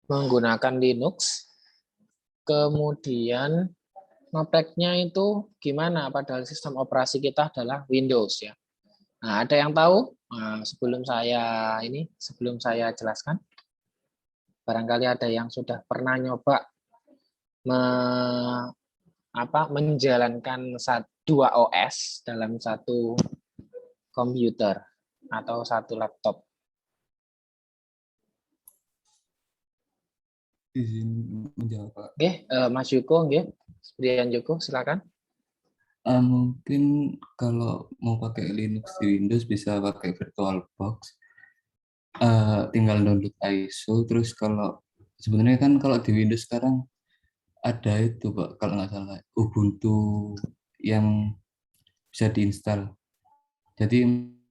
menggunakan Linux, kemudian ngepreknya itu gimana padahal sistem operasi kita adalah Windows ya. Nah, ada yang tahu? Nah, sebelum saya jelaskan, barangkali ada yang sudah pernah nyoba menjalankan dua OS dalam satu komputer atau satu laptop. Izin menjawab, Pak. Oke, Mas Yuko, oke. Brian Joko, silakan. Mungkin kalau mau pakai Linux di Windows bisa pakai VirtualBox. Tinggal download ISO. Terus kalau sebenarnya kan kalau di Windows sekarang ada itu, Pak, kalau nggak salah Ubuntu yang bisa diinstal. Jadi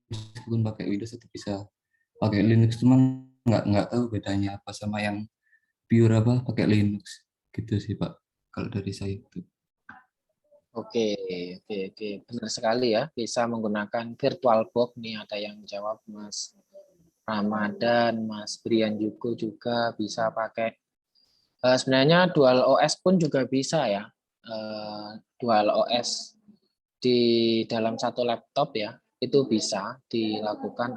meskipun pakai Windows itu bisa pakai Linux, cuman nggak tahu bedanya apa sama yang pure apa pakai Linux gitu sih, Pak, kalau dari saya itu. Oke, oke, benar sekali ya. Bisa menggunakan VirtualBox nih. Ada yang jawab Mas Ramadan, Mas Brian Yuko juga bisa pakai. Sebenarnya Dual OS pun juga bisa ya. Dual OS di dalam satu laptop ya, itu bisa dilakukan.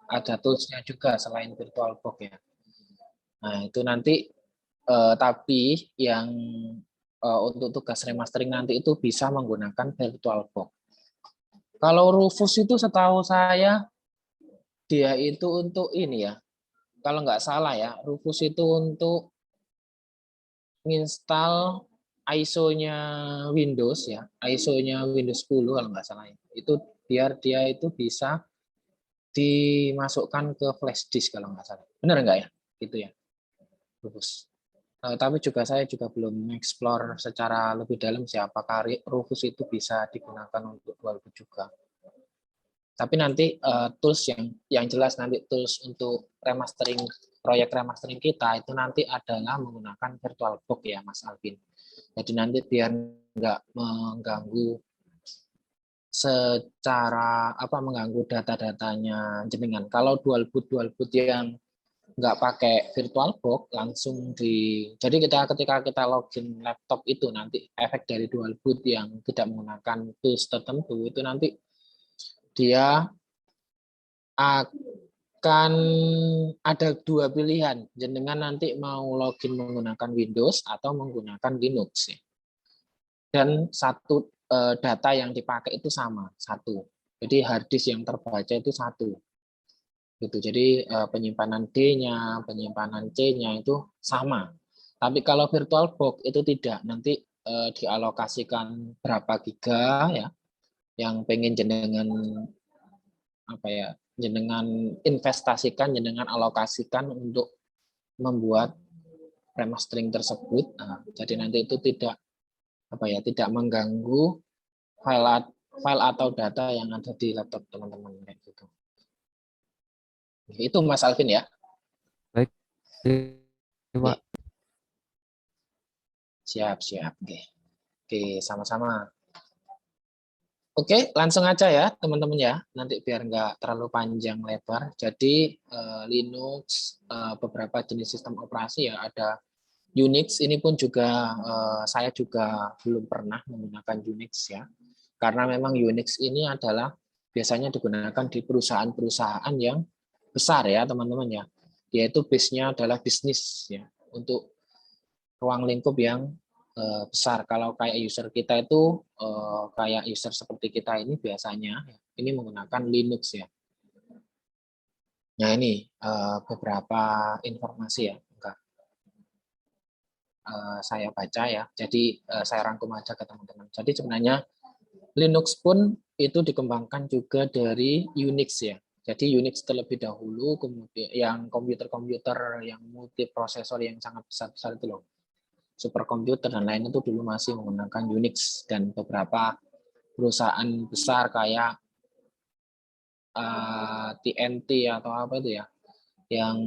Ada toolsnya juga selain VirtualBox ya. Nah itu nanti tapi yang untuk tugas remastering nanti itu bisa menggunakan VirtualBox. Kalau Rufus itu setahu saya dia itu untuk ini ya, kalau nggak salah ya, Rufus itu untuk install ISO-nya Windows ya, ISO-nya Windows 10 kalau nggak salah ya. Itu biar dia itu bisa dimasukkan ke flash disk kalau nggak salah. Benar nggak ya? Gitu ya, Rufus. Tapi juga saya juga belum mengeksplor secara lebih dalam apakah Rufus itu bisa digunakan untuk dual boot juga. Tapi nanti tools yang jelas nanti tools untuk remastering proyek remastering kita itu nanti adalah menggunakan VirtualBox ya Mas Alvin. Jadi nanti biar nggak mengganggu secara mengganggu data-datanya jenengan. Kalau dual boot yang nggak pakai VirtualBox langsung jadi ketika kita login laptop itu nanti efek dari dual boot yang tidak menggunakan tools tertentu itu nanti dia akan ada dua pilihan jenengan nanti mau login menggunakan Windows atau menggunakan Linux ya. Dan satu data yang dipakai itu sama satu, jadi harddisk yang terbaca itu satu gitu. Jadi penyimpanan D-nya, penyimpanan C-nya itu sama. Tapi kalau VirtualBox itu tidak, nanti dialokasikan berapa giga ya, yang pengen jenengan jenengan investasikan, jenengan alokasikan untuk membuat remastering tersebut. Nah, jadi nanti itu tidak mengganggu file atau data yang ada di laptop teman-teman kayak gitu. Itu Mas Alvin ya. Baik, Pak. Siap. Oke, sama-sama. Oke, langsung aja ya teman-teman ya. Nanti biar nggak terlalu panjang lebar. Jadi Linux, beberapa jenis sistem operasi ya, ada Unix. Ini pun juga saya juga belum pernah menggunakan Unix ya. Karena memang Unix ini adalah biasanya digunakan di perusahaan-perusahaan yang besar ya teman-teman ya. Yaitu base-nya adalah bisnis ya. Untuk ruang lingkup yang besar. Kalau kayak user kita itu kayak user seperti kita ini biasanya ini menggunakan Linux ya. Nah ini beberapa informasi ya, saya baca ya. Jadi saya rangkum aja ke teman-teman. Jadi sebenarnya Linux pun itu dikembangkan juga dari Unix ya. Jadi Unix terlebih dahulu, kemudian yang komputer-komputer yang multiprosesor yang sangat besar-besar itu loh, superkomputer dan lain itu dulu masih menggunakan Unix, dan beberapa perusahaan besar kayak TNT atau apa itu ya, yang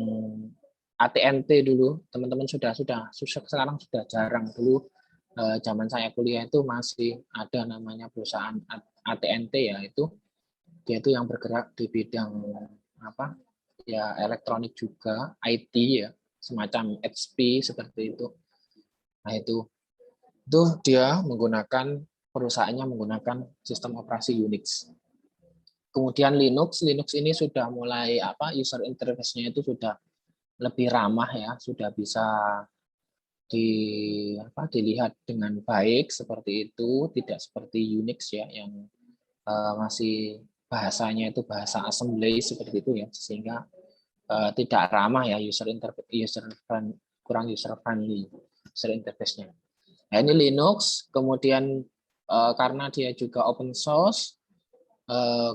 AT&T dulu teman-teman sudah sekarang sudah jarang. Dulu zaman saya kuliah itu masih ada namanya perusahaan AT&T ya, itu dia itu yang bergerak di bidang apa ya, elektronik juga, IT ya. semacam HP seperti itu. Nah itu dia menggunakan perusahaannya menggunakan sistem operasi Unix. Kemudian Linux ini sudah mulai user interface-nya itu sudah lebih ramah ya, sudah bisa dilihat dengan baik seperti itu, tidak seperti Unix ya yang masih bahasanya itu bahasa assembly seperti itu ya, sehingga tidak ramah ya kurang user friendly user interface-nya. Nah, ini Linux, kemudian karena dia juga open source,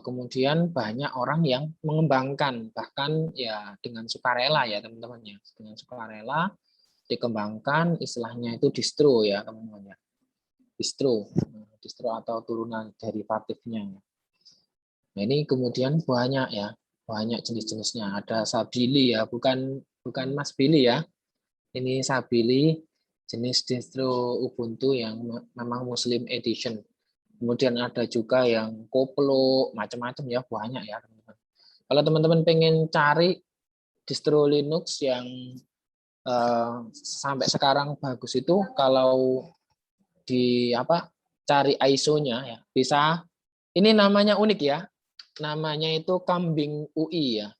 kemudian banyak orang yang mengembangkan, bahkan ya dengan sukarela ya teman-teman ya, dengan sukarela dikembangkan, istilahnya itu distro ya teman-teman ya, distro atau turunan derivatifnya. Nah, ini kemudian banyak ya, banyak jenis-jenisnya. Ada Sabili ya, bukan Mas Billy ya. Ini Sabili, jenis distro Ubuntu yang memang Muslim Edition. Kemudian ada juga yang koplo, macam-macam ya, banyak ya teman-teman. Kalau teman-teman pengen cari distro Linux yang sampai sekarang bagus itu, kalau cari ISO-nya ya, bisa. Ini namanya unik ya, namanya itu Kambing UI ya.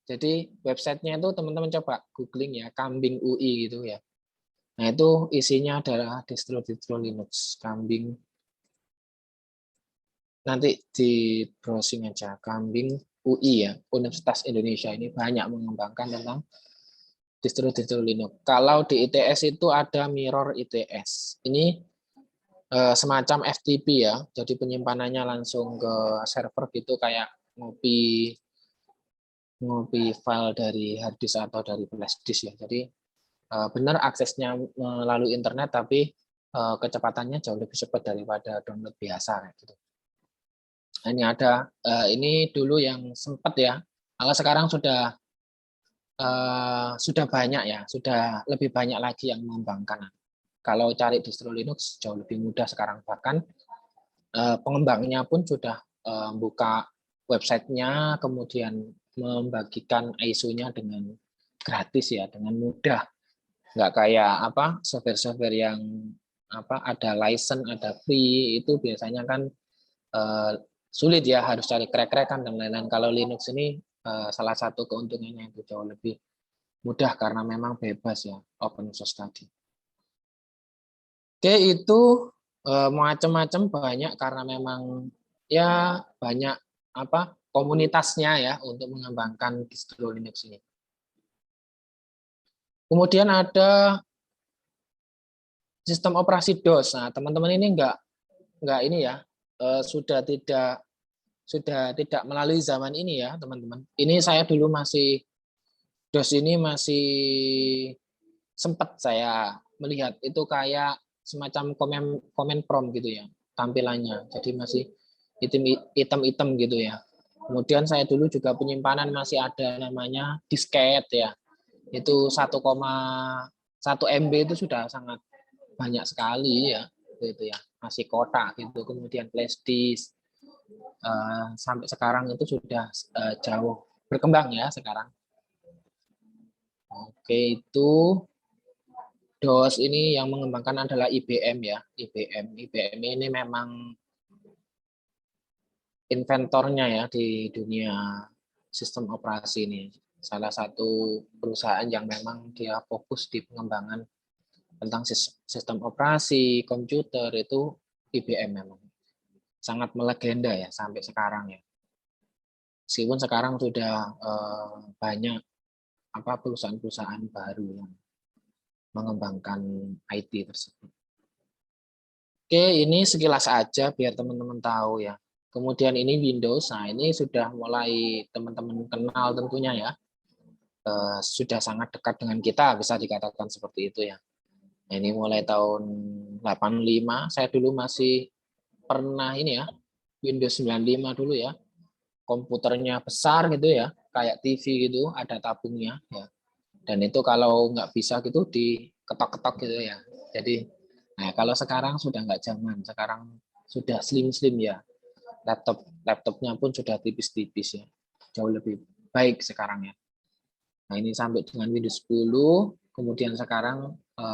Jadi websitenya itu teman-teman coba googling ya, Kambing UI gitu ya. Nah itu isinya adalah distro Linux, Kambing. Nanti di browsing aja, Kambing UI ya, Universitas Indonesia ini banyak mengembangkan tentang distro Linux. Kalau di ITS itu ada Mirror ITS. Ini semacam FTP ya, jadi penyimpanannya langsung ke server gitu, kayak ngopi file dari hard disk atau dari flash disk ya. Jadi benar aksesnya melalui internet, tapi kecepatannya jauh lebih cepat daripada download biasa gitu. Ini ada ini dulu yang sempat ya, kalau sekarang sudah banyak ya, sudah lebih banyak lagi yang mengembangkan. Kalau cari distro Linux jauh lebih mudah sekarang, bahkan pengembangnya pun sudah buka websitenya, kemudian membagikan ISO-nya dengan gratis ya, dengan mudah. Nggak kayak software-software yang ada license, ada free, itu biasanya kan sulit ya, harus cari crack-crackan dan lain-lain. Kalau Linux ini salah satu keuntungannya itu jauh lebih mudah karena memang bebas ya, open source tadi. Oke, itu macam-macam banyak karena memang ya banyak komunitasnya ya untuk mengembangkan distro Linux ini. Kemudian ada sistem operasi DOS. Nah, teman-teman ini enggak ini ya, sudah tidak melalui zaman ini ya, teman-teman. Ini saya dulu masih DOS ini masih sempat saya melihat itu kayak semacam komen prompt gitu ya tampilannya. Jadi masih hitam-hitam gitu ya. Kemudian saya dulu juga penyimpanan masih ada namanya disket ya. Itu 1,1 MB itu sudah sangat banyak sekali ya, gitu ya. Masih kotak gitu. Kemudian flash disk sampai sekarang itu sudah jauh berkembang ya sekarang. Oke, itu DOS ini yang mengembangkan adalah IBM ya. IBM ini memang inventornya ya di dunia sistem operasi ini. Salah satu perusahaan yang memang dia fokus di pengembangan tentang sistem operasi komputer, itu IBM memang sangat melegenda ya sampai sekarang ya. Meskipun sekarang sudah banyak perusahaan-perusahaan baru yang mengembangkan IT tersebut. Oke, ini sekilas aja biar teman-teman tahu ya. Kemudian ini Windows, nah ini sudah mulai teman-teman kenal tentunya ya. Sudah sangat dekat dengan kita, bisa dikatakan seperti itu ya. Nah, ini mulai tahun 85, saya dulu masih pernah ini ya, Windows 95 dulu ya. Komputernya besar gitu ya, kayak TV gitu, ada tabungnya ya. Dan itu kalau nggak bisa gitu diketok-ketok gitu ya. Jadi, nah kalau sekarang sudah nggak zaman, sekarang sudah slim-slim ya. Laptopnya pun sudah tipis-tipis ya. Jauh lebih baik sekarang ya. Nah, ini sampai dengan Windows 10, kemudian sekarang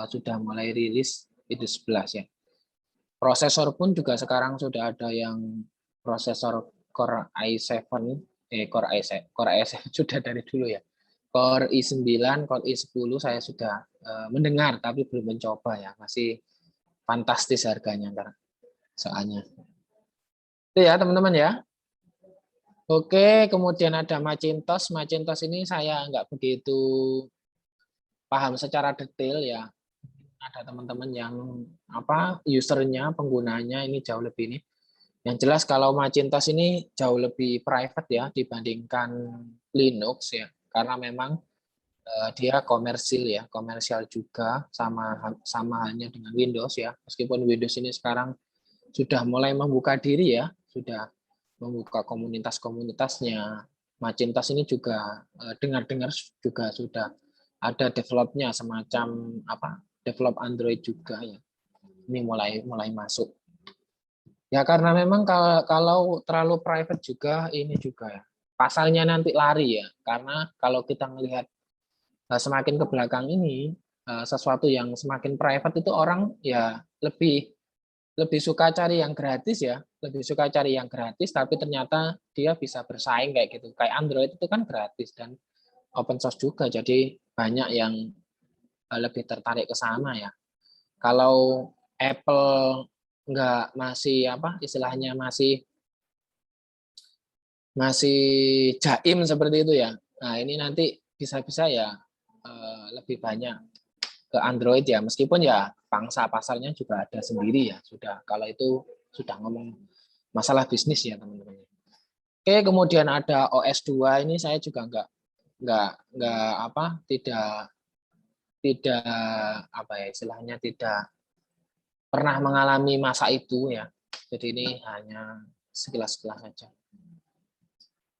sudah mulai rilis Windows 11 ya. Prosesor pun juga sekarang sudah ada yang prosesor Core i7, Core i7 sudah dari dulu ya. Core i9, Core i10 saya sudah mendengar tapi belum mencoba ya. Masih fantastis harganya soalnya. Itu ya teman-teman ya. Oke, kemudian ada Macintosh. Macintosh ini saya nggak begitu paham secara detail ya. Ada teman-teman yang usernya, penggunanya ini jauh lebih ini. Yang jelas kalau Macintosh ini jauh lebih private ya dibandingkan Linux ya. Karena memang dia komersil ya, komersial juga sama sama halnya dengan Windows ya. Meskipun Windows ini sekarang sudah mulai membuka diri ya, sudah membuka komunitas-komunitasnya. Macintosh ini juga dengar-dengar juga sudah ada developnya semacam develop Android juga ya. Ini mulai masuk. Ya karena memang kalau terlalu private juga ini juga ya. Pasalnya nanti lari ya. Karena kalau kita melihat semakin ke belakang ini sesuatu yang semakin private itu orang ya lebih suka cari yang gratis ya, lebih suka cari yang gratis, tapi ternyata dia bisa bersaing kayak gitu. Kayak Android itu kan gratis dan open source juga, jadi banyak yang lebih tertarik ke sana ya. Kalau Apple nggak masih istilahnya masih jaim seperti itu ya. Nah ini nanti bisa-bisa ya lebih banyak ke Android ya, meskipun ya pangsa pasarnya juga ada sendiri ya, sudah kalau itu sudah ngomong masalah bisnis ya teman-teman. Oke, kemudian ada OS 2 ini saya juga nggak tidak tidak istilahnya tidak pernah mengalami masa itu ya. Jadi ini hanya sekilas-sekilas saja.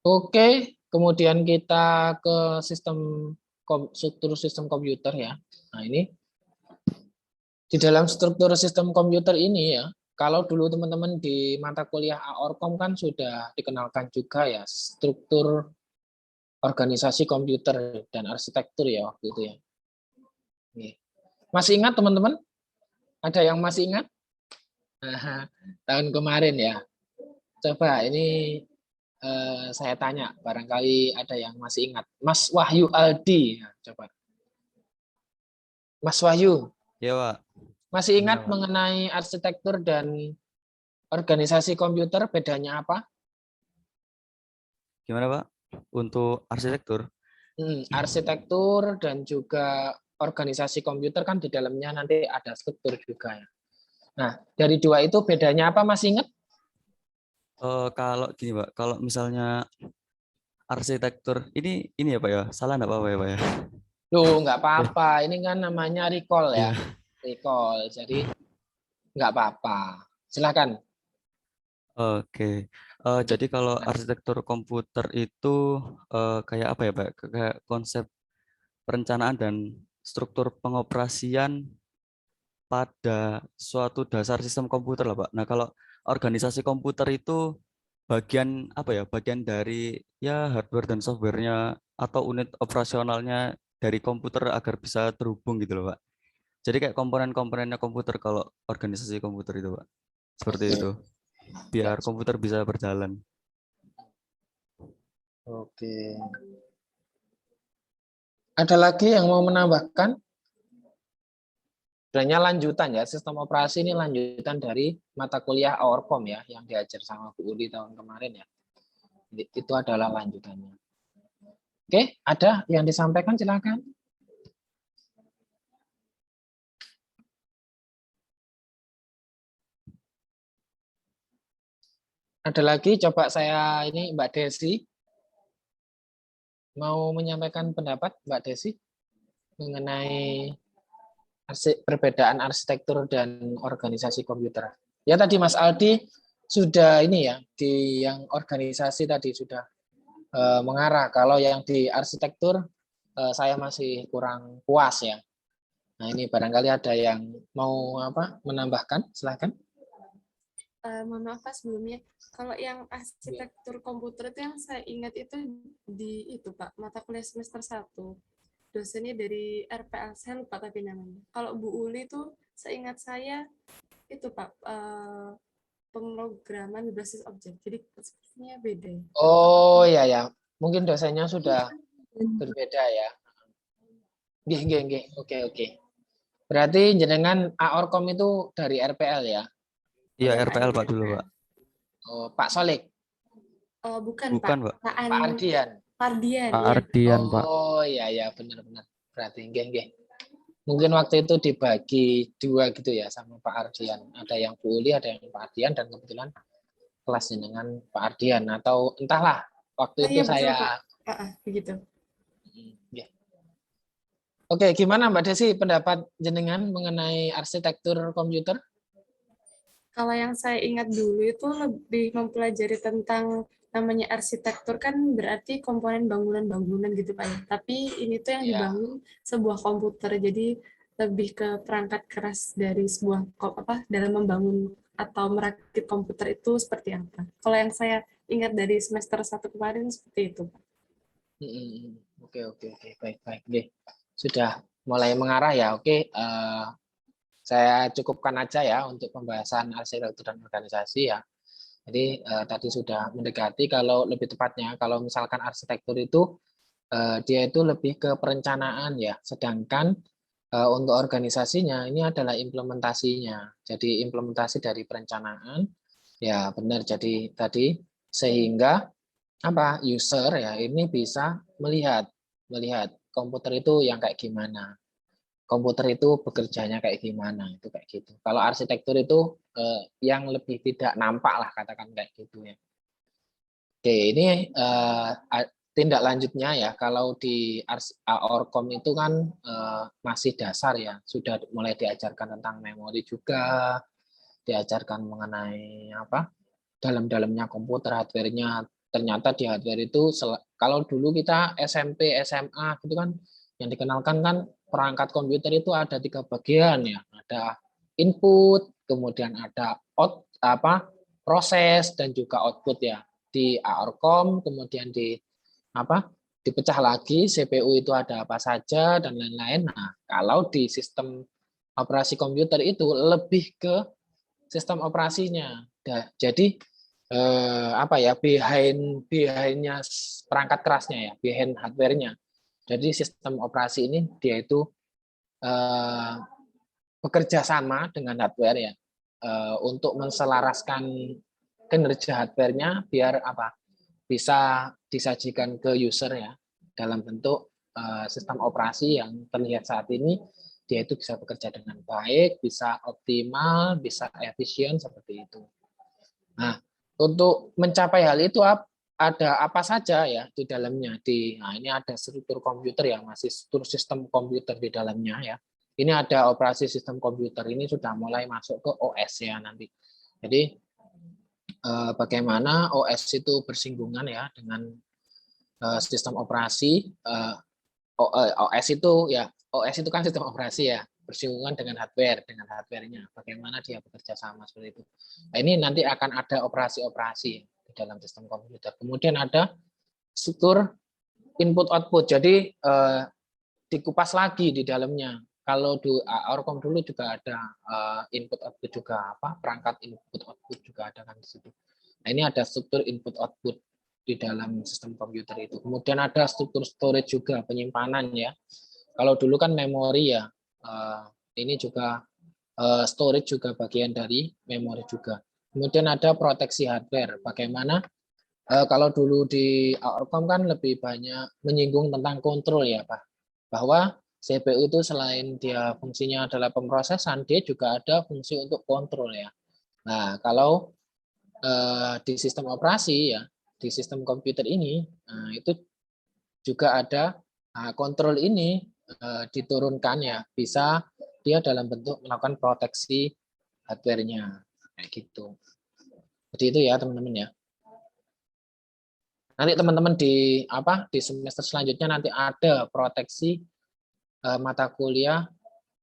Oke, kemudian kita ke struktur sistem komputer ya. Nah, ini di dalam struktur sistem komputer ini ya, kalau dulu teman-teman di mata kuliah AORCOM kan sudah dikenalkan juga ya struktur organisasi komputer dan arsitektur ya waktu itu ya. Masih ingat teman-teman? Ada yang masih ingat? Nah, tahun kemarin ya. Coba ini saya tanya, barangkali ada yang masih ingat. Mas Wahyu Aldi, coba. Mas Wahyu, Ya, Pak. masih ingat Gimana, Pak? mengenai arsitektur dan organisasi komputer bedanya apa? Gimana, Pak? Untuk arsitektur? Arsitektur dan juga organisasi komputer kan di dalamnya nanti ada struktur juga ya. Nah, dari dua itu bedanya apa masih ingat? Kalau gini, Pak, kalau misalnya arsitektur ini ya, Pak ya. Salah enggak apa-apa ya, Pak ya? Loh, nggak apa-apa. Ini kan namanya recall ya. Iya. Recall. Jadi nggak apa-apa. Silakan. Oke. Jadi kalau arsitektur komputer itu kayak apa ya, Pak? Kayak konsep perencanaan dan struktur pengoperasian pada suatu dasar sistem komputer lah, Pak. Nah, kalau organisasi komputer itu bagian apa ya? Bagian dari ya hardware dan softwarenya atau unit operasionalnya dari komputer agar bisa terhubung gitu loh, Pak. Jadi kayak komponen-komponennya komputer kalau organisasi komputer itu, Pak. Seperti Oke. itu. Ya. Biar komputer bisa berjalan. Oke. Ada lagi yang mau menambahkan? Sebenarnya lanjutan ya, sistem operasi ini lanjutan dari mata kuliah AORCOM ya, yang diajar sama Bu Uli tahun kemarin ya. Itu adalah lanjutannya. Oke, ada yang disampaikan silakan. Ada lagi, coba saya ini Mbak Desi mau menyampaikan pendapat Mbak Desi mengenai perbedaan arsitektur dan organisasi komputer. Ya tadi Mas Aldi sudah ini ya di yang organisasi tadi sudah mengarah. Kalau yang di arsitektur saya masih kurang puas ya. Nah ini barangkali ada yang mau menambahkan, silakan. mohon maaf Pak sebelumnya. Kalau yang arsitektur komputer itu yang saya ingat itu di itu Pak, mata kuliah semester 1. Dosennya dari RPL, saya lupa tapi namanya. Kalau Bu Uli itu seingat saya itu Pak, pemrograman berbasis objek. Jadi sepertinya beda. Oh ya ya, mungkin dosennya sudah berbeda ya. Nggih. Oke. Berarti jenengan AORKOM itu dari RPL ya? Iya, RPL Pak dulu Pak. Oh, Pak Solik, Bukan Bukan Pak. Pak Ardian. Pardian, Pak ya. Ardian Pak. Oh ya benar. Berarti nggih. Mungkin waktu itu dibagi 2 gitu ya sama Pak Ardian. Ada yang Bu Uli, ada yang Pak Ardian, dan kebetulan kelasnya dengan Pak Ardian atau entahlah waktu itu Iya, betul, saya. Pak. Begitu. Nggih. Oke, gimana Mbak Desi pendapat jenengan mengenai arsitektur komputer? Kalau yang saya ingat dulu itu lebih mempelajari tentang namanya arsitektur kan berarti komponen bangunan-bangunan gitu Pak ya. Tapi ini tuh yang Ya. dibangun sebuah komputer. Jadi lebih ke perangkat keras dari sebuah dalam membangun atau merakit komputer itu seperti apa. Kalau yang saya ingat dari semester 1 kemarin seperti itu Pak. Oke. Baik. Nggih. Sudah mulai mengarah ya. Oke, saya cukupkan aja ya untuk pembahasan arsitektur dan organisasi ya. Jadi tadi sudah mendekati, kalau lebih tepatnya kalau misalkan arsitektur itu dia itu lebih ke perencanaan ya, sedangkan untuk organisasinya ini adalah implementasinya. Jadi implementasi dari perencanaan ya benar. Jadi tadi sehingga user ya ini bisa melihat komputer itu yang kayak gimana. Komputer itu bekerjanya kayak gimana, itu kayak gitu. Kalau arsitektur itu yang lebih tidak nampak lah, katakan kayak gitu ya. Oke, ini tindak lanjutnya ya. Kalau di AORKOM itu kan masih dasar ya, sudah mulai diajarkan tentang memori juga, diajarkan mengenai dalam-dalamnya komputer, hardware-nya. Ternyata di hardware itu kalau dulu kita SMP, SMA gitu kan, yang dikenalkan kan perangkat komputer itu ada 3 bagian ya. Ada input, kemudian ada proses, dan juga output ya. Di AORKOM kemudian dipecah lagi, CPU itu ada apa saja dan lain-lain. Nah, kalau di sistem operasi komputer itu lebih ke sistem operasinya. Jadi behind-nya perangkat kerasnya ya, behind hardware-nya. Jadi sistem operasi ini dia itu bekerja sama dengan hardware ya, untuk menselaraskan kinerja hardware-nya biar bisa disajikan ke user ya dalam bentuk sistem operasi yang terlihat saat ini. Dia itu bisa bekerja dengan baik, bisa optimal, bisa efisien seperti itu. Nah, untuk mencapai hal itu ada apa saja ya di dalamnya. Ini ada struktur komputer ya, masih struktur sistem komputer di dalamnya ya. Ini ada operasi sistem komputer, ini sudah mulai masuk ke OS ya nanti. Jadi bagaimana OS itu bersinggungan ya dengan sistem operasi. OS itu kan sistem operasi ya, bersinggungan dengan hardware-nya. Bagaimana dia bekerja sama seperti itu. Nah, ini nanti akan ada operasi-operasi di dalam sistem komputer. Kemudian ada struktur input output. Jadi dikupas lagi di dalamnya. Kalau di AORKOM dulu juga ada input output juga, perangkat input output juga ada kan di situ. Nah, ini ada struktur input output di dalam sistem komputer itu. Kemudian ada struktur storage juga, penyimpanan ya. Kalau dulu kan memori ya, ini juga storage juga bagian dari memori juga. Kemudian ada proteksi hardware. Bagaimana kalau dulu di AORKOM kan lebih banyak menyinggung tentang kontrol ya Pak. Bahwa CPU itu selain dia fungsinya adalah pemrosesan, dia juga ada fungsi untuk kontrol ya. Nah, kalau di sistem operasi ya, di sistem komputer ini itu juga ada kontrol ini diturunkan ya, bisa dia dalam bentuk melakukan proteksi hardware-nya kayak gitu. Jadi itu ya teman-teman ya. Nanti teman-teman di semester selanjutnya nanti ada proteksi mata kuliah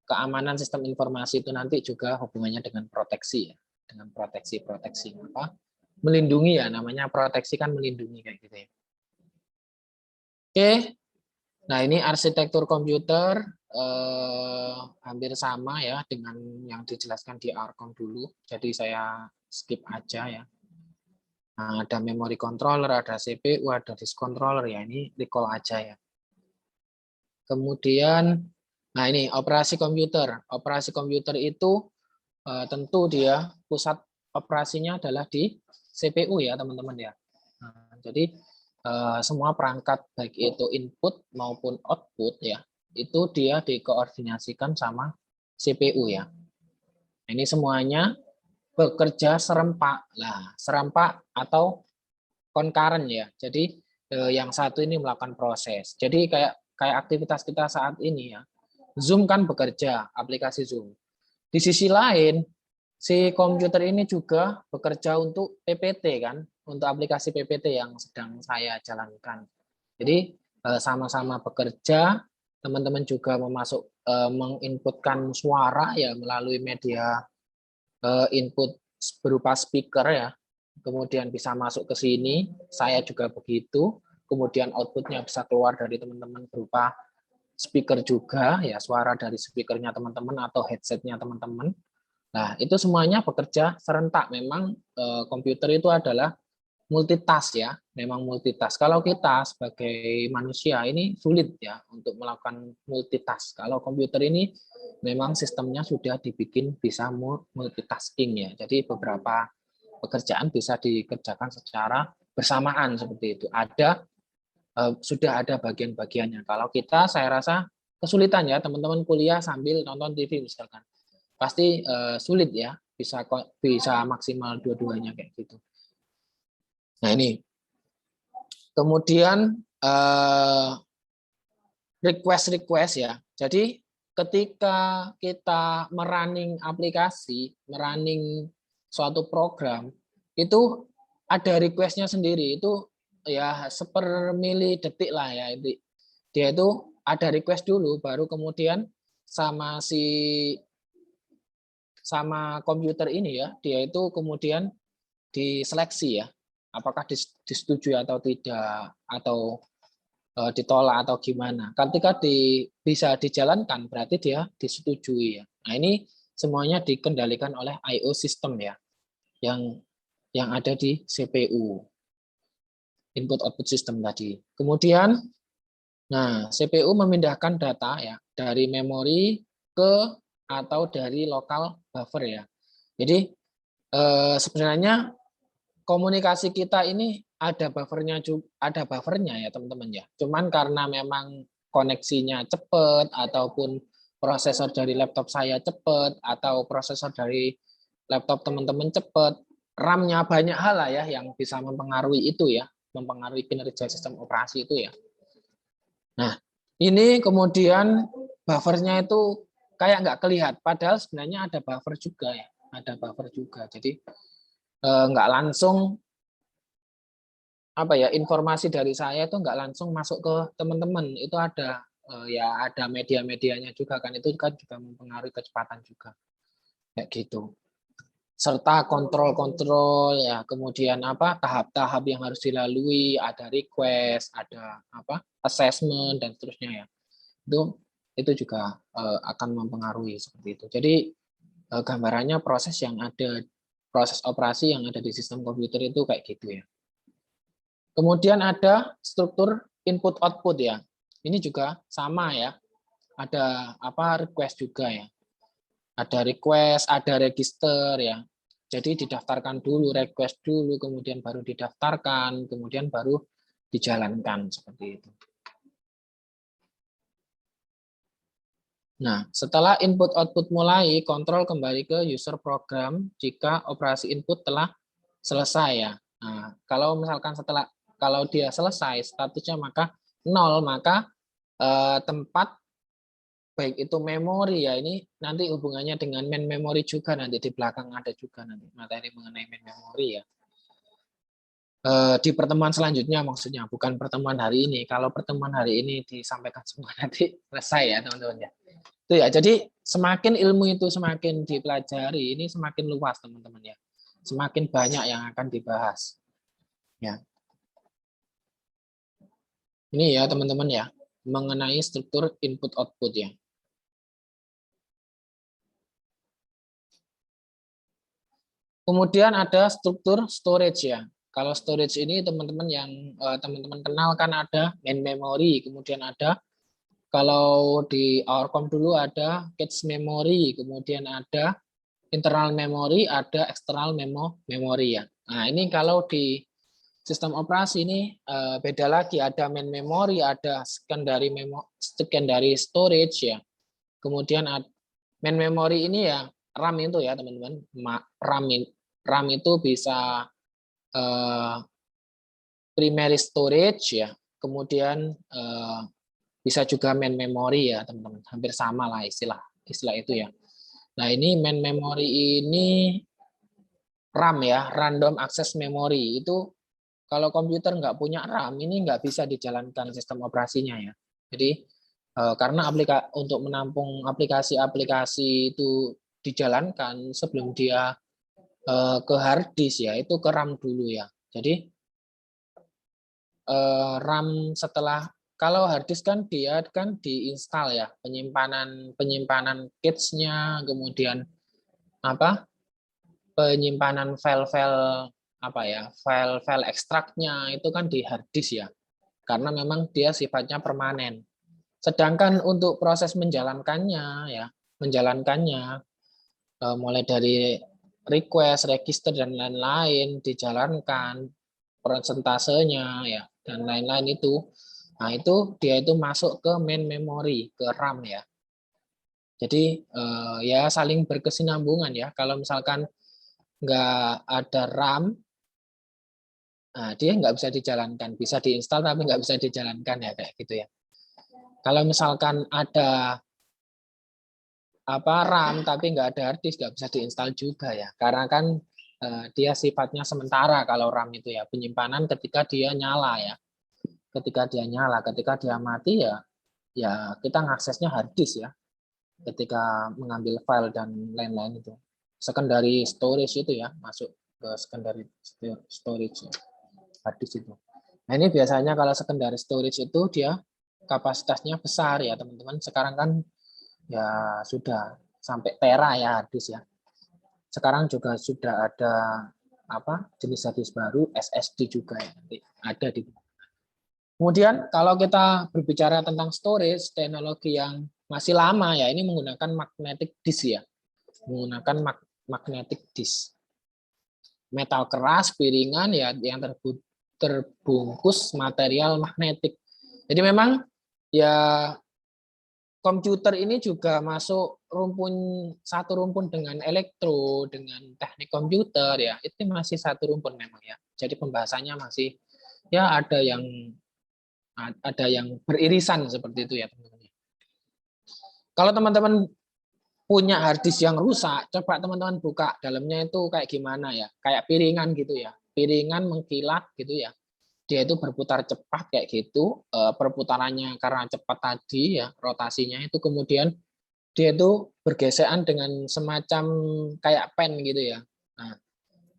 keamanan sistem informasi, itu nanti juga hubungannya dengan proteksi ya, dengan proteksi apa? Melindungi ya, namanya proteksi kan melindungi kayak gitu ya. Oke. Nah, ini arsitektur komputer hampir sama ya dengan yang dijelaskan di ARCOM dulu. Jadi saya skip aja ya. Nah, ada memory controller, ada CPU, ada disk controller ya. Ini recall aja ya. Kemudian, nah ini operasi komputer. Operasi komputer itu tentu dia pusat operasinya adalah di CPU ya teman-teman ya. Nah, jadi semua perangkat baik itu input maupun output ya, itu dia dikoordinasikan sama CPU ya. Ini semuanya bekerja serempak. Nah, serempak atau concurrent ya. Jadi yang satu ini melakukan proses. Jadi kayak aktivitas kita saat ini ya. Zoom kan bekerja, aplikasi Zoom. Di sisi lain, si komputer ini juga bekerja untuk PPT kan, untuk aplikasi PPT yang sedang saya jalankan. Jadi sama-sama bekerja, teman-teman juga menginputkan suara ya melalui media input berupa speaker ya, kemudian bisa masuk ke sini, saya juga begitu, kemudian outputnya bisa keluar dari teman-teman berupa speaker juga ya, suara dari speakernya teman-teman atau headsetnya teman-teman. Nah, itu semuanya bekerja serentak. Memang komputer itu adalah multitask ya, memang multitask. Kalau kita sebagai manusia ini sulit ya untuk melakukan multitask. Kalau komputer ini memang sistemnya sudah dibikin bisa multitasking ya. Jadi beberapa pekerjaan bisa dikerjakan secara bersamaan seperti itu. Sudah ada bagian-bagiannya. Kalau kita, saya rasa kesulitan ya teman-teman kuliah sambil nonton TV misalkan, pasti sulit ya bisa maksimal dua-duanya kayak gitu. Nah ini, kemudian request ya. Jadi ketika kita merunning aplikasi, merunning suatu program, itu ada requestnya sendiri. Itu ya sepermili detik lah ya. Dia itu ada request dulu, baru kemudian sama komputer ini ya, dia itu kemudian diseleksi ya, apakah disetujui atau tidak, atau ditolak atau gimana. Ketika bisa dijalankan berarti dia disetujui ya. Nah ini semuanya dikendalikan oleh I/O system ya, yang ada di CPU, input output system tadi. Kemudian, nah CPU memindahkan data ya dari memori ke atau dari lokal buffer ya. Jadi sebenarnya komunikasi kita ini ada buffernya ya teman-teman ya. Cuman karena memang koneksinya cepat ataupun prosesor dari laptop saya cepat atau prosesor dari laptop teman-teman cepat, RAM-nya banyak hal lah ya yang bisa mempengaruhi itu ya, mempengaruhi kinerja sistem operasi itu ya. Nah, ini kemudian buffernya itu kayak nggak kelihatan, padahal sebenarnya ada buffer juga ya, ada buffer juga. Jadi nggak langsung informasi dari saya itu nggak langsung masuk ke teman-teman, itu ada ya ada media-medianya juga kan, itu kan juga mempengaruhi kecepatan juga kayak gitu, serta kontrol ya, kemudian tahap-tahap yang harus dilalui, ada request, ada assessment dan seterusnya ya, itu juga akan mempengaruhi seperti itu. Jadi gambarannya proses operasi yang ada di sistem komputer itu kayak gitu ya. Kemudian ada struktur input output ya. Ini juga sama ya. Ada request juga ya. Ada request, ada register ya. Jadi didaftarkan dulu, request dulu, kemudian baru didaftarkan, kemudian baru dijalankan seperti itu. Nah, setelah input output mulai, kontrol kembali ke user program jika operasi input telah selesai ya. Nah, kalau misalkan kalau dia selesai statusnya maka 0, maka tempat baik itu memori ya, ini nanti hubungannya dengan main memory juga, nanti di belakang ada juga nanti materi mengenai main memory ya. Di pertemuan selanjutnya maksudnya, bukan pertemuan hari ini. Kalau pertemuan hari ini disampaikan semua nanti selesai ya teman-teman ya. Itu ya, jadi semakin ilmu itu semakin dipelajari, ini semakin luas teman-teman ya. semakin banyak yang akan dibahas. Ya. Ini ya teman-teman ya, mengenai struktur input output ya. Kemudian ada struktur storage ya. Kalau storage ini teman-teman yang teman-teman kenal kan ada main memory, kemudian ada kalau di OurCom dulu ada cache memory, kemudian ada internal memory, ada external memory ya. Nah, ini kalau di sistem operasi ini beda lagi, ada main memory, ada secondary storage ya. Kemudian main memory ini ya RAM itu ya teman-teman. RAM itu bisa primary storage ya. Kemudian bisa juga main memory ya teman-teman. Hampir sama lah istilah itu ya. Nah, ini main memory ini RAM ya, random access memory. Itu kalau komputer nggak punya RAM, ini nggak bisa dijalankan sistem operasinya ya. Jadi karena untuk menampung aplikasi-aplikasi itu dijalankan sebelum dia ke hard disk ya, itu ke RAM dulu ya. Jadi RAM setelah kalau hard disk kan dia kan diinstal ya, penyimpanan cache-nya, kemudian apa? Penyimpanan file-file apa ya, file-file ekstraknya itu kan di hard disk ya, karena memang dia sifatnya permanen. Sedangkan untuk proses menjalankannya mulai dari request, register dan lain-lain dijalankan, persentasenya ya dan lain-lain itu. Nah, dia itu masuk ke main memory, ke RAM ya. Jadi ya saling berkesinambungan ya. Kalau misalkan nggak ada RAM, nah dia nggak bisa dijalankan, bisa diinstal tapi nggak bisa dijalankan ya kayak gitu ya. Kalau misalkan ada RAM tapi nggak ada hard disk, nggak bisa diinstal juga ya, karena kan dia sifatnya sementara kalau RAM itu ya, penyimpanan ketika dia nyala ya, ketika dia mati ya kita ngaksesnya hard disk ya, ketika mengambil file dan lain-lain itu. Secondary storage itu ya, masuk ke secondary storage ya, hard disk itu. Nah, ini biasanya kalau secondary storage itu dia kapasitasnya besar ya teman-teman. Sekarang kan ya sudah sampai tera ya hard disk ya. Sekarang juga sudah ada jenis hard disk baru, SSD juga ya, nanti ada di. Kemudian kalau kita berbicara tentang storage, teknologi yang masih lama ya, ini menggunakan magnetic disk ya, menggunakan magnetic disk, metal keras, piringan ya yang terbungkus material magnetik. Jadi memang ya komputer ini juga masuk satu rumpun dengan elektro, dengan teknik komputer ya, itu masih satu rumpun memang ya. Jadi pembahasannya masih ya ada yang beririsan seperti itu ya teman-teman. Kalau teman-teman punya hard disk yang rusak, coba teman-teman buka dalamnya itu kayak gimana ya, kayak piringan gitu ya, piringan mengkilat gitu ya. Dia itu berputar cepat kayak gitu, perputarannya karena cepat tadi ya, rotasinya itu, kemudian dia itu bergesekan dengan semacam kayak pen gitu ya. Nah,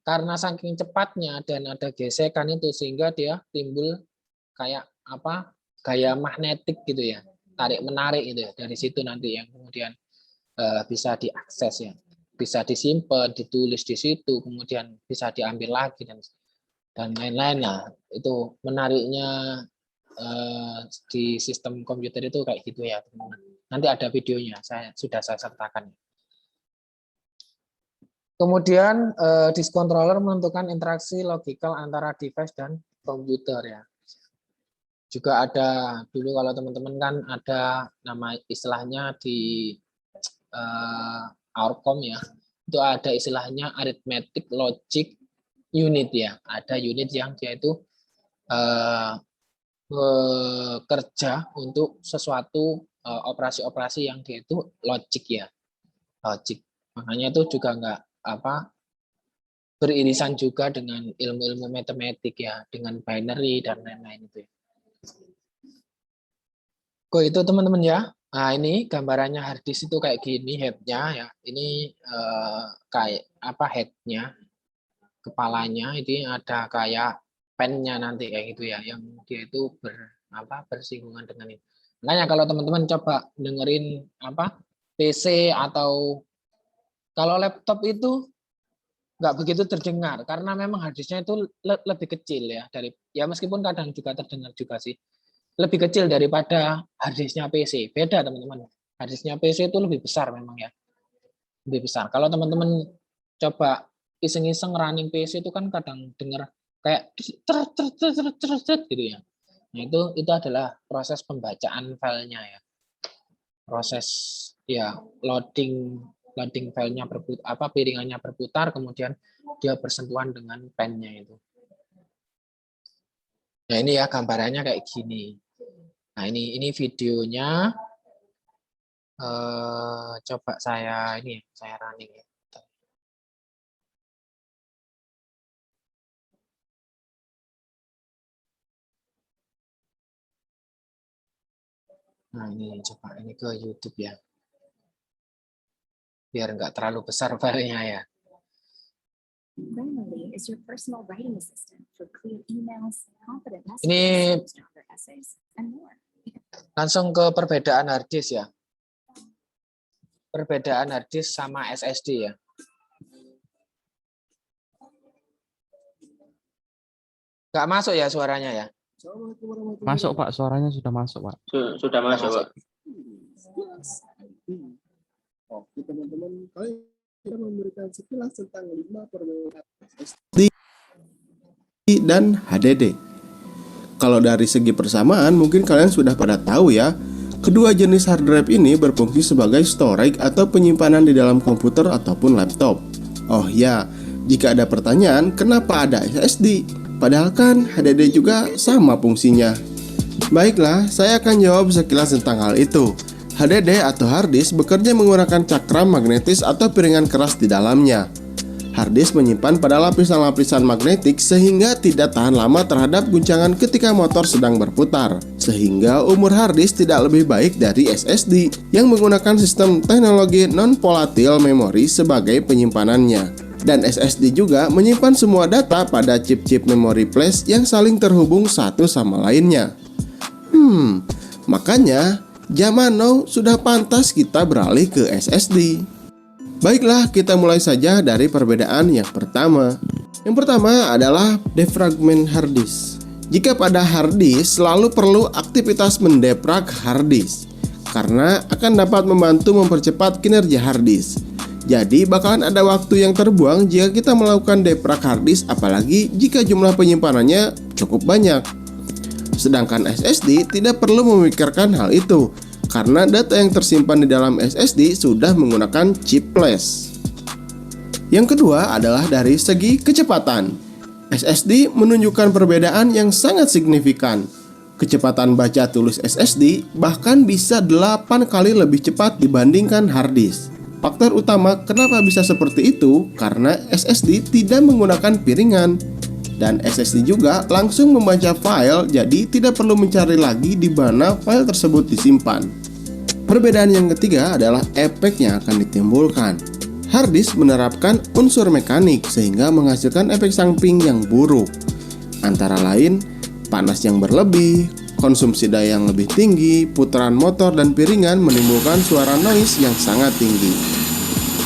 karena saking cepatnya dan ada gesekan itu sehingga dia timbul kayak gaya magnetik gitu ya, tarik menarik itu ya. Dari situ nanti yang kemudian bisa diakses ya, bisa disimpan, ditulis di situ, kemudian bisa diambil lagi dan lain-lain. Nah, itu menariknya di sistem komputer itu kayak gitu ya teman-teman. Nanti ada videonya, sudah saya sertakan. Kemudian disk controller menentukan interaksi logikal antara device dan komputer ya. Juga ada dulu kalau teman-teman kan ada nama istilahnya di OurCom ya, itu ada istilahnya arithmetic logic unit ya. Ada unit yang dia itu bekerja untuk sesuatu operasi-operasi yang dia itu logic ya, logic. Makanya itu juga nggak beririsan juga dengan ilmu-ilmu matematik ya, dengan binary dan lain-lain itu. Kok itu teman-teman ya. Nah, ini gambarannya hard disk itu kayak gini headnya ya. Ini kayak headnya. kepalanya itu ada kayak pennya nanti kayak gitu ya, yang dia itu bersinggungan dengan itu. Makanya kalau teman-teman coba dengerin PC atau kalau laptop itu nggak begitu terdengar karena memang harddisknya itu lebih kecil ya meskipun kadang juga terdengar juga sih, lebih kecil daripada harddisknya PC. Beda teman-teman, harddisknya PC itu lebih besar memang ya, lebih besar. Kalau teman-teman coba iseng-iseng running PC itu kan kadang dengar kayak gitu ya. Nah, itu adalah proses pembacaan filenya ya. Proses ya loading filenya piringannya berputar, kemudian dia bersentuhan dengan pennya itu. Nah, ini ya gambarannya kayak gini. Nah, ini videonya. Coba saya running ya. Nah, ini coba ini ke YouTube ya. Biar nggak terlalu besar filenya ya. Grammarly is your personal writing assistant for clear emails, confident Ini messages, stronger essays, and more. langsung ke perbedaan harddisk ya. Perbedaan harddisk sama SSD ya. Nggak masuk ya suaranya ya? Masuk Pak, suaranya sudah masuk Pak. Sudah masuk Pak. Oke teman-teman, kalian kita memberikan sekilas tentang 5 perbedaan SSD dan HDD. Kalau dari segi persamaan mungkin kalian sudah pada tahu ya, kedua jenis hard drive ini berfungsi sebagai storage atau penyimpanan di dalam komputer ataupun laptop. Oh ya, jika ada pertanyaan kenapa ada SSD, padahal kan HDD juga sama fungsinya. Baiklah, saya akan jawab sekilas tentang hal itu. HDD atau hard disk bekerja menggunakan cakram magnetis atau piringan keras di dalamnya. Hard disk menyimpan pada lapisan-lapisan magnetik sehingga tidak tahan lama terhadap guncangan ketika motor sedang berputar. Sehingga umur hard disk tidak lebih baik dari SSD yang menggunakan sistem teknologi non-volatile memory sebagai penyimpanannya. Dan SSD juga menyimpan semua data pada chip-chip memory flash yang saling terhubung satu sama lainnya. Makanya zaman now sudah pantas kita beralih ke SSD. Baiklah, kita mulai saja dari perbedaan yang pertama. Yang pertama adalah defragment hard disk. Jika pada hard disk selalu perlu aktivitas mendefrag hard disk karena akan dapat membantu mempercepat kinerja hard disk. Jadi bakalan ada waktu yang terbuang jika kita melakukan defrag hard disk, apalagi jika jumlah penyimpanannya cukup banyak. Sedangkan SSD tidak perlu memikirkan hal itu karena data yang tersimpan di dalam SSD sudah menggunakan chip flash. Yang kedua adalah dari segi kecepatan. SSD menunjukkan perbedaan yang sangat signifikan. Kecepatan baca tulis SSD bahkan bisa 8 kali lebih cepat dibandingkan hard disk. Faktor utama kenapa bisa seperti itu karena SSD tidak menggunakan piringan. Dan SSD juga langsung membaca file, jadi tidak perlu mencari lagi di mana file tersebut disimpan. Perbedaan yang ketiga adalah efek yang akan ditimbulkan. Hard disk menerapkan unsur mekanik sehingga menghasilkan efek samping yang buruk. Antara lain, panas yang berlebih, konsumsi daya yang lebih tinggi, putaran motor dan piringan menimbulkan suara noise yang sangat tinggi.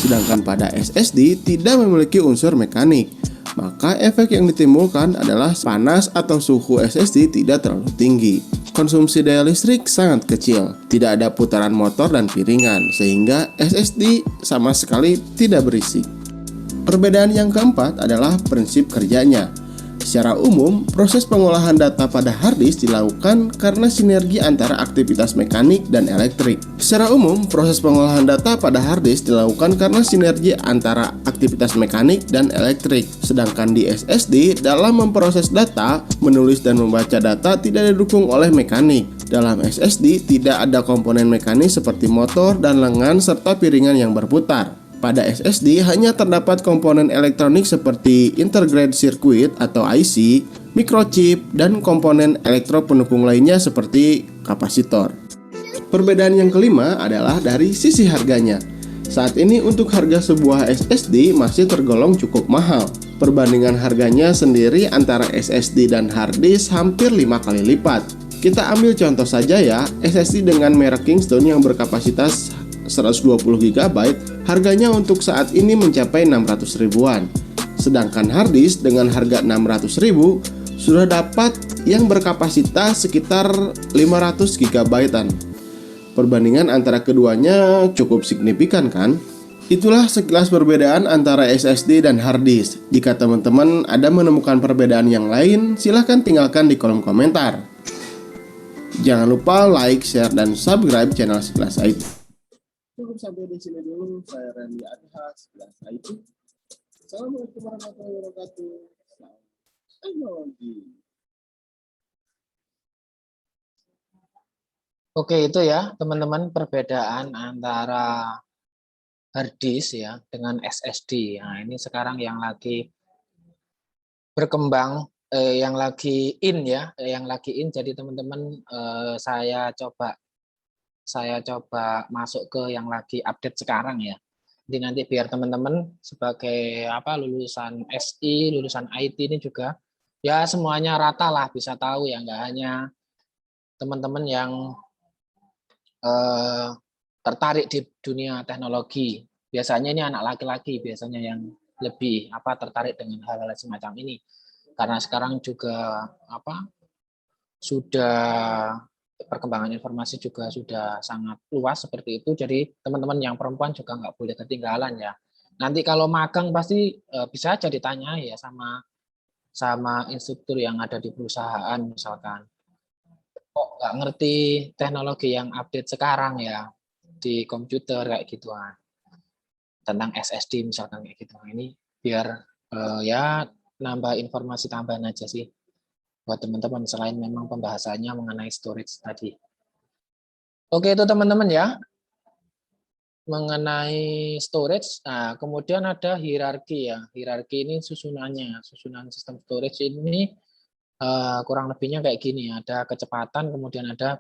Sedangkan pada SSD tidak memiliki unsur mekanik, maka efek yang ditimbulkan adalah panas atau suhu SSD tidak terlalu tinggi. Konsumsi daya listrik sangat kecil, tidak ada putaran motor dan piringan, sehingga SSD sama sekali tidak berisik. Perbedaan yang keempat adalah prinsip kerjanya. Secara umum, proses pengolahan data pada hard disk dilakukan karena sinergi antara aktivitas mekanik dan elektrik. Secara umum, proses pengolahan data pada hard disk dilakukan karena sinergi antara aktivitas mekanik dan elektrik. Sedangkan di SSD, dalam memproses data, menulis dan membaca data tidak didukung oleh mekanik. Dalam SSD, tidak ada komponen mekanis seperti motor dan lengan serta piringan yang berputar. Pada SSD hanya terdapat komponen elektronik seperti integrated circuit atau IC, microchip, dan komponen elektro pendukung lainnya seperti kapasitor. Perbedaan yang kelima adalah dari sisi harganya. Saat ini untuk harga sebuah SSD masih tergolong cukup mahal. Perbandingan harganya sendiri antara SSD dan hard disk hampir 5 kali lipat. Kita ambil contoh saja ya, SSD dengan merek Kingston yang berkapasitas 120 GB, harganya untuk saat ini mencapai 600 ribuan. Sedangkan hard disk dengan harga 600 ribu sudah dapat yang berkapasitas sekitar 500 GB-an. Perbandingan antara keduanya cukup signifikan kan? Itulah sekilas perbedaan antara SSD dan hard disk. Jika teman-teman ada menemukan perbedaan yang lain, silahkan tinggalkan di kolom komentar. Jangan lupa like, share, dan subscribe channel Sekilas IT. Cukup sampai di sini dulu. Saya Randy Adha, Sekilas IT. Assalamualaikum warahmatullahi wabarakatuh. Salam teknologi. Oke, itu ya teman-teman perbedaan antara hard disk ya dengan SSD. Nah, ini sekarang yang lagi berkembang, yang lagi in ya, yang lagi in. Jadi teman-teman, saya coba masuk ke yang lagi update sekarang ya. Jadi nanti biar teman-teman sebagai lulusan SI, lulusan IT ini juga ya semuanya rata lah, bisa tahu ya, nggak hanya teman-teman yang tertarik di dunia teknologi. Biasanya ini anak laki-laki biasanya yang lebih tertarik dengan hal-hal semacam ini. Karena sekarang juga sudah perkembangan informasi juga sudah sangat luas seperti itu. Jadi teman-teman yang perempuan juga nggak boleh ketinggalan ya. Nanti kalau magang pasti bisa aja ditanya ya sama instruktur yang ada di perusahaan misalkan. Kok nggak ngerti teknologi yang update sekarang ya di komputer kayak gitu tentang SSD misalkan kayak gitu. Ini biar ya nambah informasi tambahan aja sih buat teman-teman selain memang pembahasannya mengenai storage tadi. Oke, itu teman-teman ya mengenai storage. Nah, kemudian ada hierarki ya. Hierarki ini susunan sistem storage ini kurang lebihnya kayak gini, ada kecepatan, kemudian ada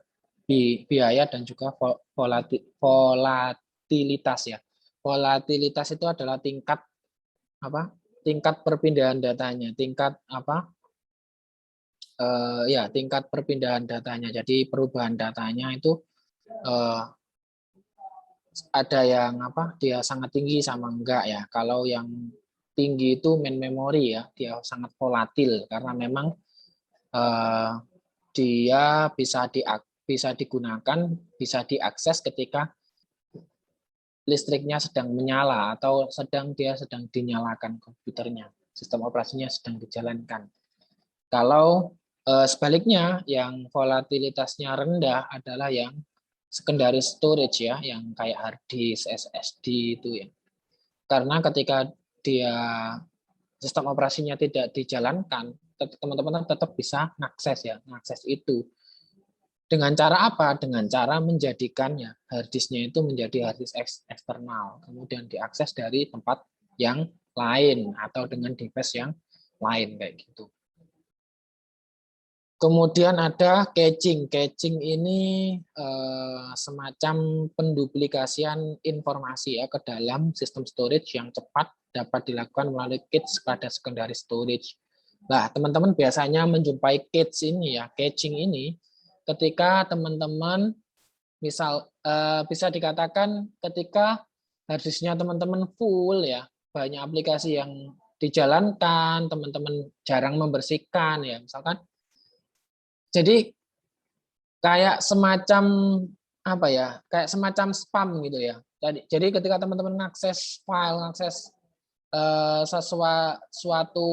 biaya dan juga volatilitas ya. Volatilitas itu adalah tingkat perpindahan datanya, tingkat perpindahan datanya. Jadi perubahan datanya itu ada yang dia sangat tinggi sama enggak ya. Kalau yang tinggi itu main memory ya, dia sangat volatil karena memang dia bisa digunakan, bisa diakses ketika listriknya sedang menyala atau sedang dinyalakan komputernya, sistem operasinya sedang dijalankan. Kalau sebaliknya yang volatilitasnya rendah adalah yang secondary storage ya, yang kayak hard disk, SSD itu ya. Karena ketika dia sistem operasinya tidak dijalankan, teman-teman tetap bisa mengakses itu. Dengan cara apa? Dengan cara menjadikannya hard disk-nya itu menjadi hard disk eksternal, kemudian diakses dari tempat yang lain atau dengan device yang lain kayak gitu. Kemudian ada caching. Caching ini semacam penduplikasian informasi ya ke dalam sistem storage yang cepat dapat dilakukan melalui cache pada secondary storage. Nah, teman-teman biasanya menjumpai caching ini ketika teman-teman misal bisa dikatakan ketika hard disk-nya teman-teman full ya, banyak aplikasi yang dijalankan, teman-teman jarang membersihkan ya, misalkan. Jadi kayak semacam kayak semacam spam gitu ya. Jadi ketika teman-teman mengakses file, mengakses suatu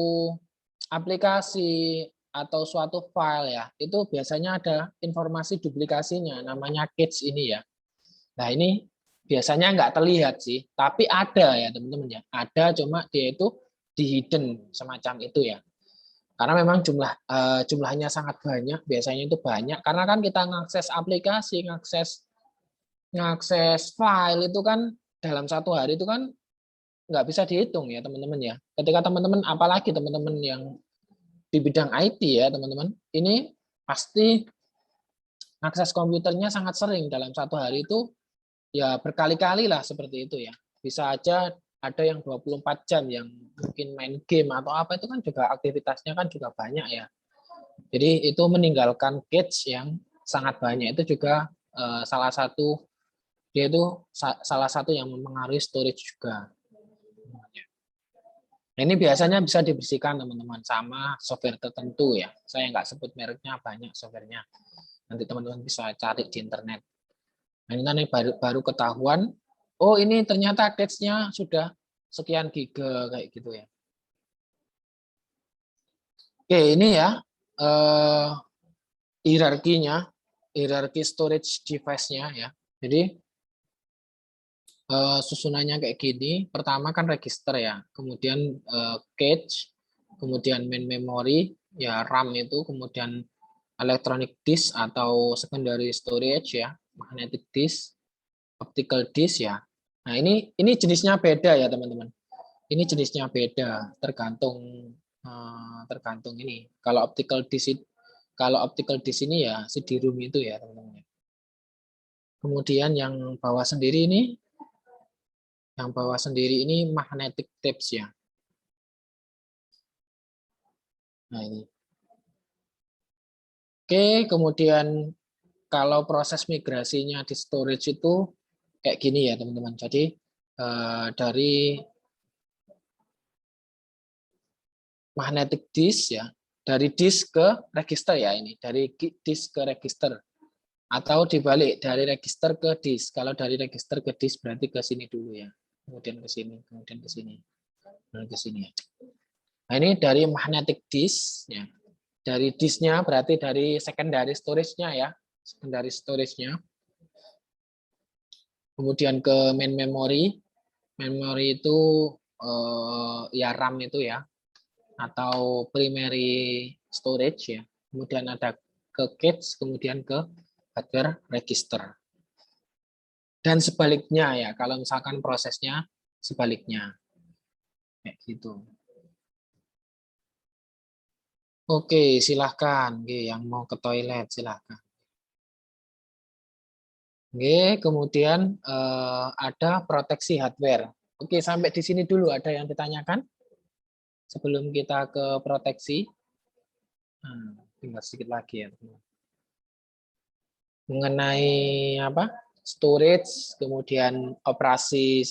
aplikasi atau suatu file ya, itu biasanya ada informasi duplikasinya, namanya cache ini ya. Nah ini biasanya nggak terlihat sih, tapi ada ya teman-teman ya. Ada, cuma dia itu di hidden semacam itu ya. Karena memang jumlahnya sangat banyak, biasanya itu banyak. Karena kan kita ngakses aplikasi, ngakses file itu kan dalam satu hari itu kan nggak bisa dihitung ya teman-teman ya. Ketika teman-teman, apalagi teman-teman yang di bidang IT ya teman-teman, ini pasti akses komputernya sangat sering dalam satu hari itu ya berkali-kali lah seperti itu ya. Bisa aja ada yang 24 jam yang mungkin main game atau apa, itu kan juga aktivitasnya kan juga banyak ya. Jadi itu meninggalkan cache yang sangat banyak, itu juga salah satu yang mempengaruhi storage juga. Nah, ini biasanya bisa dibersihkan teman-teman sama software tertentu ya. Saya nggak sebut mereknya, banyak softwarenya. Nanti teman-teman bisa cari di internet. Nah, ini nanti baru ketahuan, oh ini ternyata cache-nya sudah sekian giga kayak gitu ya. Oke, ini ya hierarki storage device-nya ya. Jadi susunannya kayak gini. Pertama kan register ya, kemudian cache, kemudian main memory ya, RAM itu, kemudian electronic disk atau secondary storage ya, magnetic disk, optical disk ya. Nah, ini jenisnya beda ya, teman-teman. Ini jenisnya beda tergantung ini. Kalau optical disk ini ya CD-ROM itu ya, teman-teman. Kemudian yang bawah sendiri ini magnetic tapes ya. Nah, ini. Oke, kemudian kalau proses migrasinya di storage itu kayak gini ya, teman-teman. Jadi dari magnetic disk ya, dari disk ke register ya, ini dari disk ke register, atau dibalik dari register ke disk. Kalau dari register ke disk berarti ke sini dulu ya, kemudian ke sini, kemudian ke sini, kemudian ke sini ya. Nah, ini dari magnetic disk ya. Dari disknya berarti dari secondary storage-nya ya, secondary storage-nya. Kemudian ke main memory. Memory itu ya RAM itu ya, atau primary storage ya. Kemudian ada ke cache, kemudian ke hardware register. Dan sebaliknya ya, kalau misalkan prosesnya sebaliknya. Kayak gitu. Oke, silahkan. Oke, yang mau ke toilet silahkan. Oke, kemudian ada proteksi hardware. Oke, sampai di sini dulu ada yang ditanyakan sebelum kita ke proteksi. Tinggal sedikit lagi ya. Mengenai apa? Storage, kemudian operasi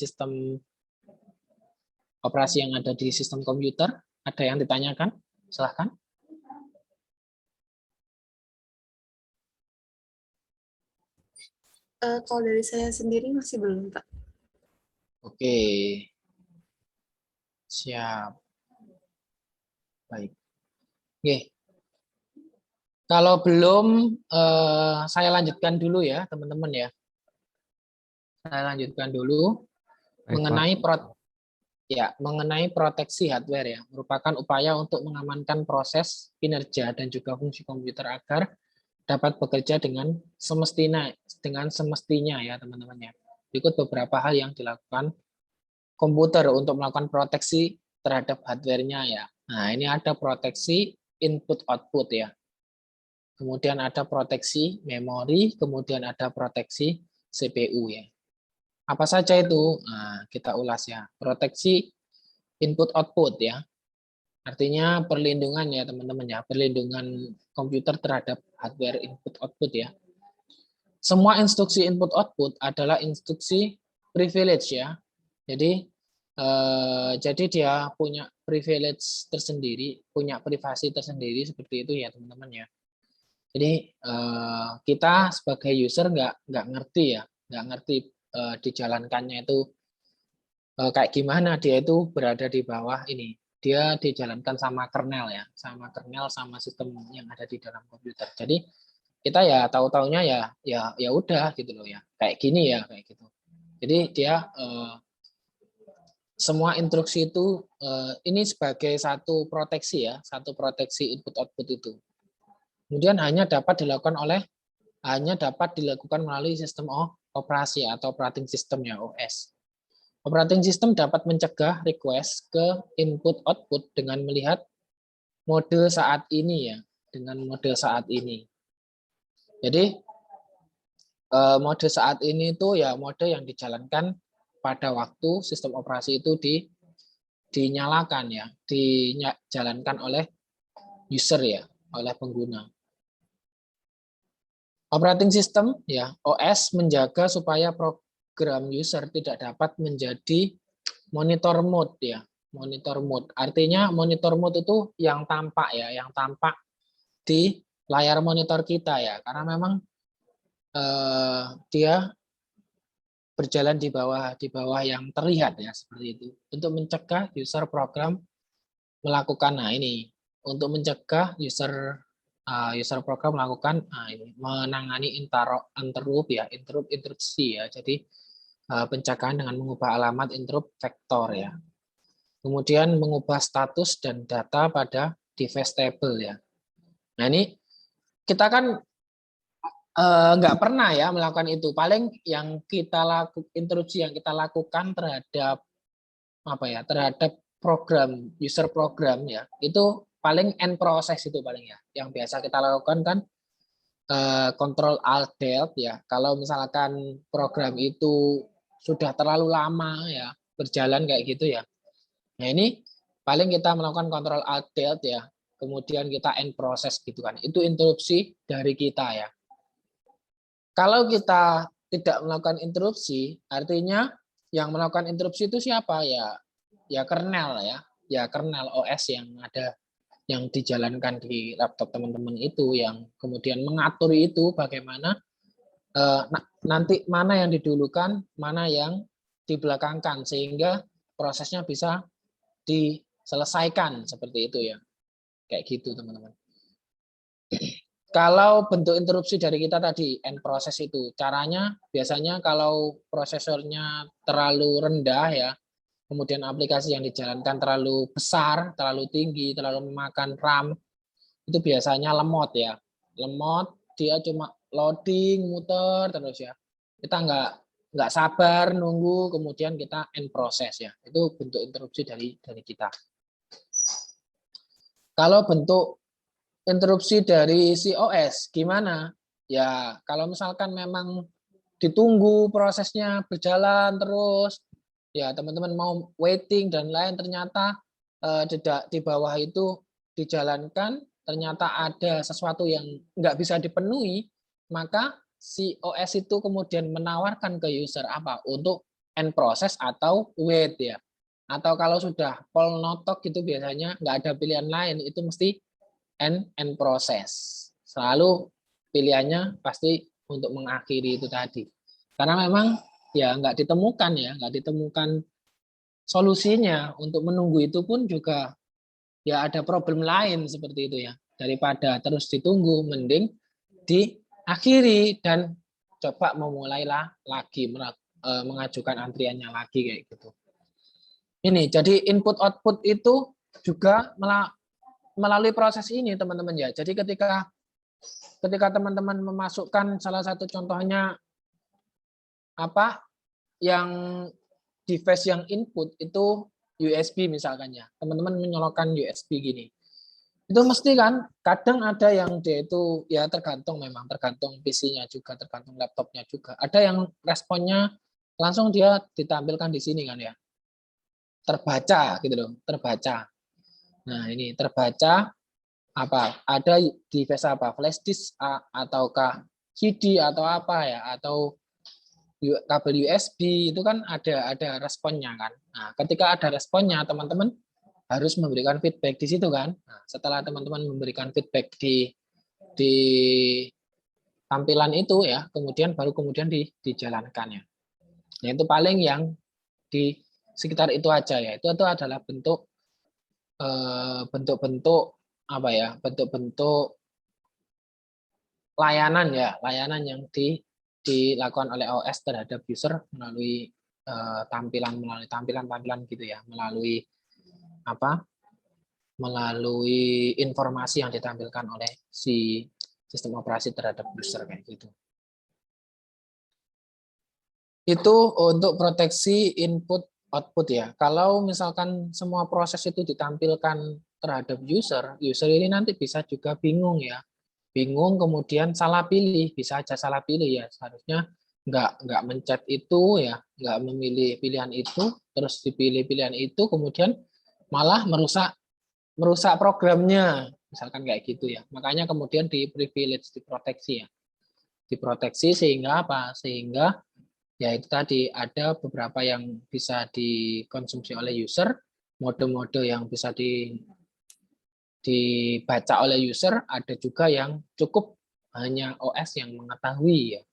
yang ada di sistem komputer, ada yang ditanyakan? Silahkan. Kalau dari saya sendiri masih belum, Pak. Oke. Siap. Baik. Oke. Kalau belum, saya lanjutkan dulu ya, teman-teman ya. Saya lanjutkan dulu. Baik, Mengenai proteksi hardware ya, merupakan upaya untuk mengamankan proses, kinerja, dan juga fungsi komputer agar dapat bekerja dengan semestinya ya, teman-teman ya. Berikut beberapa hal yang dilakukan komputer untuk melakukan proteksi terhadap hardware-nya ya. Nah, ini ada proteksi input-output ya. Kemudian ada proteksi memori, kemudian ada proteksi CPU ya. Apa saja itu? Nah, kita ulas ya. Proteksi input-output ya. Artinya perlindungan ya, teman-teman ya. Perlindungan komputer terhadap hardware input-output ya. Semua instruksi input-output adalah instruksi privilege ya. Jadi dia punya privilege tersendiri, punya privasi tersendiri seperti itu ya, teman-teman ya. Jadi kita sebagai user nggak ngerti ya, nggak ngerti dijalankannya itu kayak gimana. Dia itu berada di bawah ini, dia dijalankan sama kernel ya, sama sistem yang ada di dalam komputer. Jadi kita ya tahu-taunya ya udah gitu loh ya, kayak gini ya, kayak gitu. Jadi dia semua instruksi itu ini sebagai satu proteksi ya, satu proteksi input output itu. Kemudian hanya dapat dilakukan melalui sistem operasi atau operating system ya, OS. Operating system dapat mencegah request ke input output dengan melihat mode saat ini ya, dengan mode saat ini. Jadi mode saat ini itu ya mode yang dijalankan pada waktu sistem operasi itu dinyalakan ya, dijalankan oleh user ya, oleh pengguna. Operating system ya, OS menjaga supaya program user tidak dapat menjadi monitor mode ya. Monitor mode. Artinya monitor mode itu yang tampak ya, yang tampak di layar monitor kita ya. Karena memang dia berjalan di bawah yang terlihat ya, seperti itu. Untuk mencegah user program melakukan, nah ini untuk mencegah user program melakukan ini, menangani interrupt ya, interupsi ya. Jadi pencegahan dengan mengubah alamat interrupt vektor ya. Kemudian mengubah status dan data pada device table ya. Nah ini kita kan nggak pernah ya melakukan itu. Paling yang kita interupsi yang kita lakukan terhadap apa ya, terhadap program user program ya, itu paling end process itu paling ya. Yang biasa kita lakukan kan Control Alt Delete ya. Kalau misalkan program itu sudah terlalu lama ya berjalan kayak gitu ya. Nah ini paling kita melakukan Control Alt Delete ya. Kemudian kita end process gitu kan. Itu interupsi dari kita ya. Kalau kita tidak melakukan interupsi, artinya yang melakukan interupsi itu siapa ya? Ya kernel ya. Ya kernel OS yang ada, yang dijalankan di laptop teman-teman itu, yang kemudian mengatur itu bagaimana nanti mana yang didulukan, mana yang dibelakangkan, sehingga prosesnya bisa diselesaikan seperti itu ya. Kayak gitu teman-teman. Kalau bentuk interupsi dari kita tadi, end process itu, caranya biasanya kalau prosesornya terlalu rendah ya, kemudian aplikasi yang dijalankan terlalu besar, terlalu tinggi, terlalu memakan RAM, itu biasanya lemot ya. Lemot, dia cuma loading, muter terus ya. Kita nggak sabar nunggu, kemudian kita end process ya. Itu bentuk interupsi dari kita. Kalau bentuk interupsi dari si OS gimana? Ya, kalau misalkan memang ditunggu prosesnya berjalan terus, ya teman-teman mau waiting dan lain, ternyata di bawah itu dijalankan, ternyata ada sesuatu yang nggak bisa dipenuhi, maka si OS itu kemudian menawarkan ke user apa? Untuk end process atau wait ya. Atau kalau sudah call notok gitu biasanya nggak ada pilihan lain, itu mesti end process. Selalu pilihannya pasti untuk mengakhiri itu tadi. Karena memang ya nggak ditemukan solusinya. Untuk menunggu itu pun juga ya ada problem lain seperti itu ya. Daripada terus ditunggu, mending diakhiri dan coba memulailah lagi, mengajukan antriannya lagi kayak gitu. Ini jadi input output itu juga melalui proses ini teman-teman ya. Jadi ketika teman-teman memasukkan, salah satu contohnya apa yang device yang input itu USB misalkan ya, teman-teman menyolokkan USB gini, itu mesti kan kadang ada yang dia itu ya tergantung PC-nya juga, tergantung laptopnya juga. Ada yang responnya langsung dia ditampilkan di sini kan ya, terbaca gitu loh, terbaca. Nah ini terbaca apa? Ada device apa? Flash disk ataukah CD atau apa ya? Atau kabel USB itu kan ada responnya kan. Nah ketika ada responnya, teman-teman harus memberikan feedback di situ kan. Nah, setelah teman-teman memberikan feedback di tampilan itu ya, kemudian dijalankan ya. Nah itu paling yang di sekitar itu aja ya. Itu adalah bentuk apa ya, bentuk layanan ya, layanan yang dilakukan oleh OS terhadap user melalui tampilan gitu ya, melalui informasi yang ditampilkan oleh si sistem operasi terhadap user kayak gitu. Itu untuk proteksi input output ya. Kalau misalkan semua proses itu ditampilkan terhadap user ini nanti bisa juga bingung ya. Bingung, kemudian salah pilih, bisa aja salah pilih ya. Seharusnya nggak mencet itu ya, nggak memilih pilihan itu, terus dipilih pilihan itu, kemudian malah merusak programnya, misalkan kayak gitu ya. Makanya kemudian di privilege, diproteksi ya, diproteksi sehingga apa? Sehingga ya itu tadi ada beberapa yang bisa dikonsumsi oleh user, mode-mode yang bisa dibaca oleh user, ada juga yang cukup hanya OS yang mengetahui ya.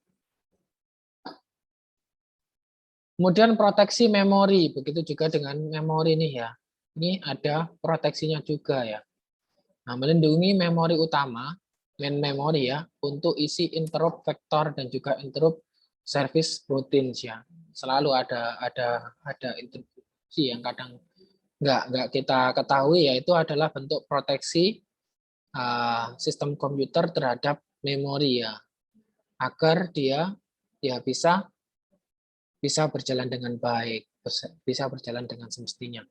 Kemudian proteksi memori, begitu juga dengan memori nih ya. Ini ada proteksinya juga ya. Nah, melindungi memori utama, main memory ya, untuk isi interrupt vector dan juga interrupt service routines ya. Selalu ada interupsi yang kadang nggak kita ketahui, yaitu adalah bentuk proteksi sistem komputer terhadap memori ya, agar dia ya bisa berjalan dengan baik, bisa berjalan dengan semestinya.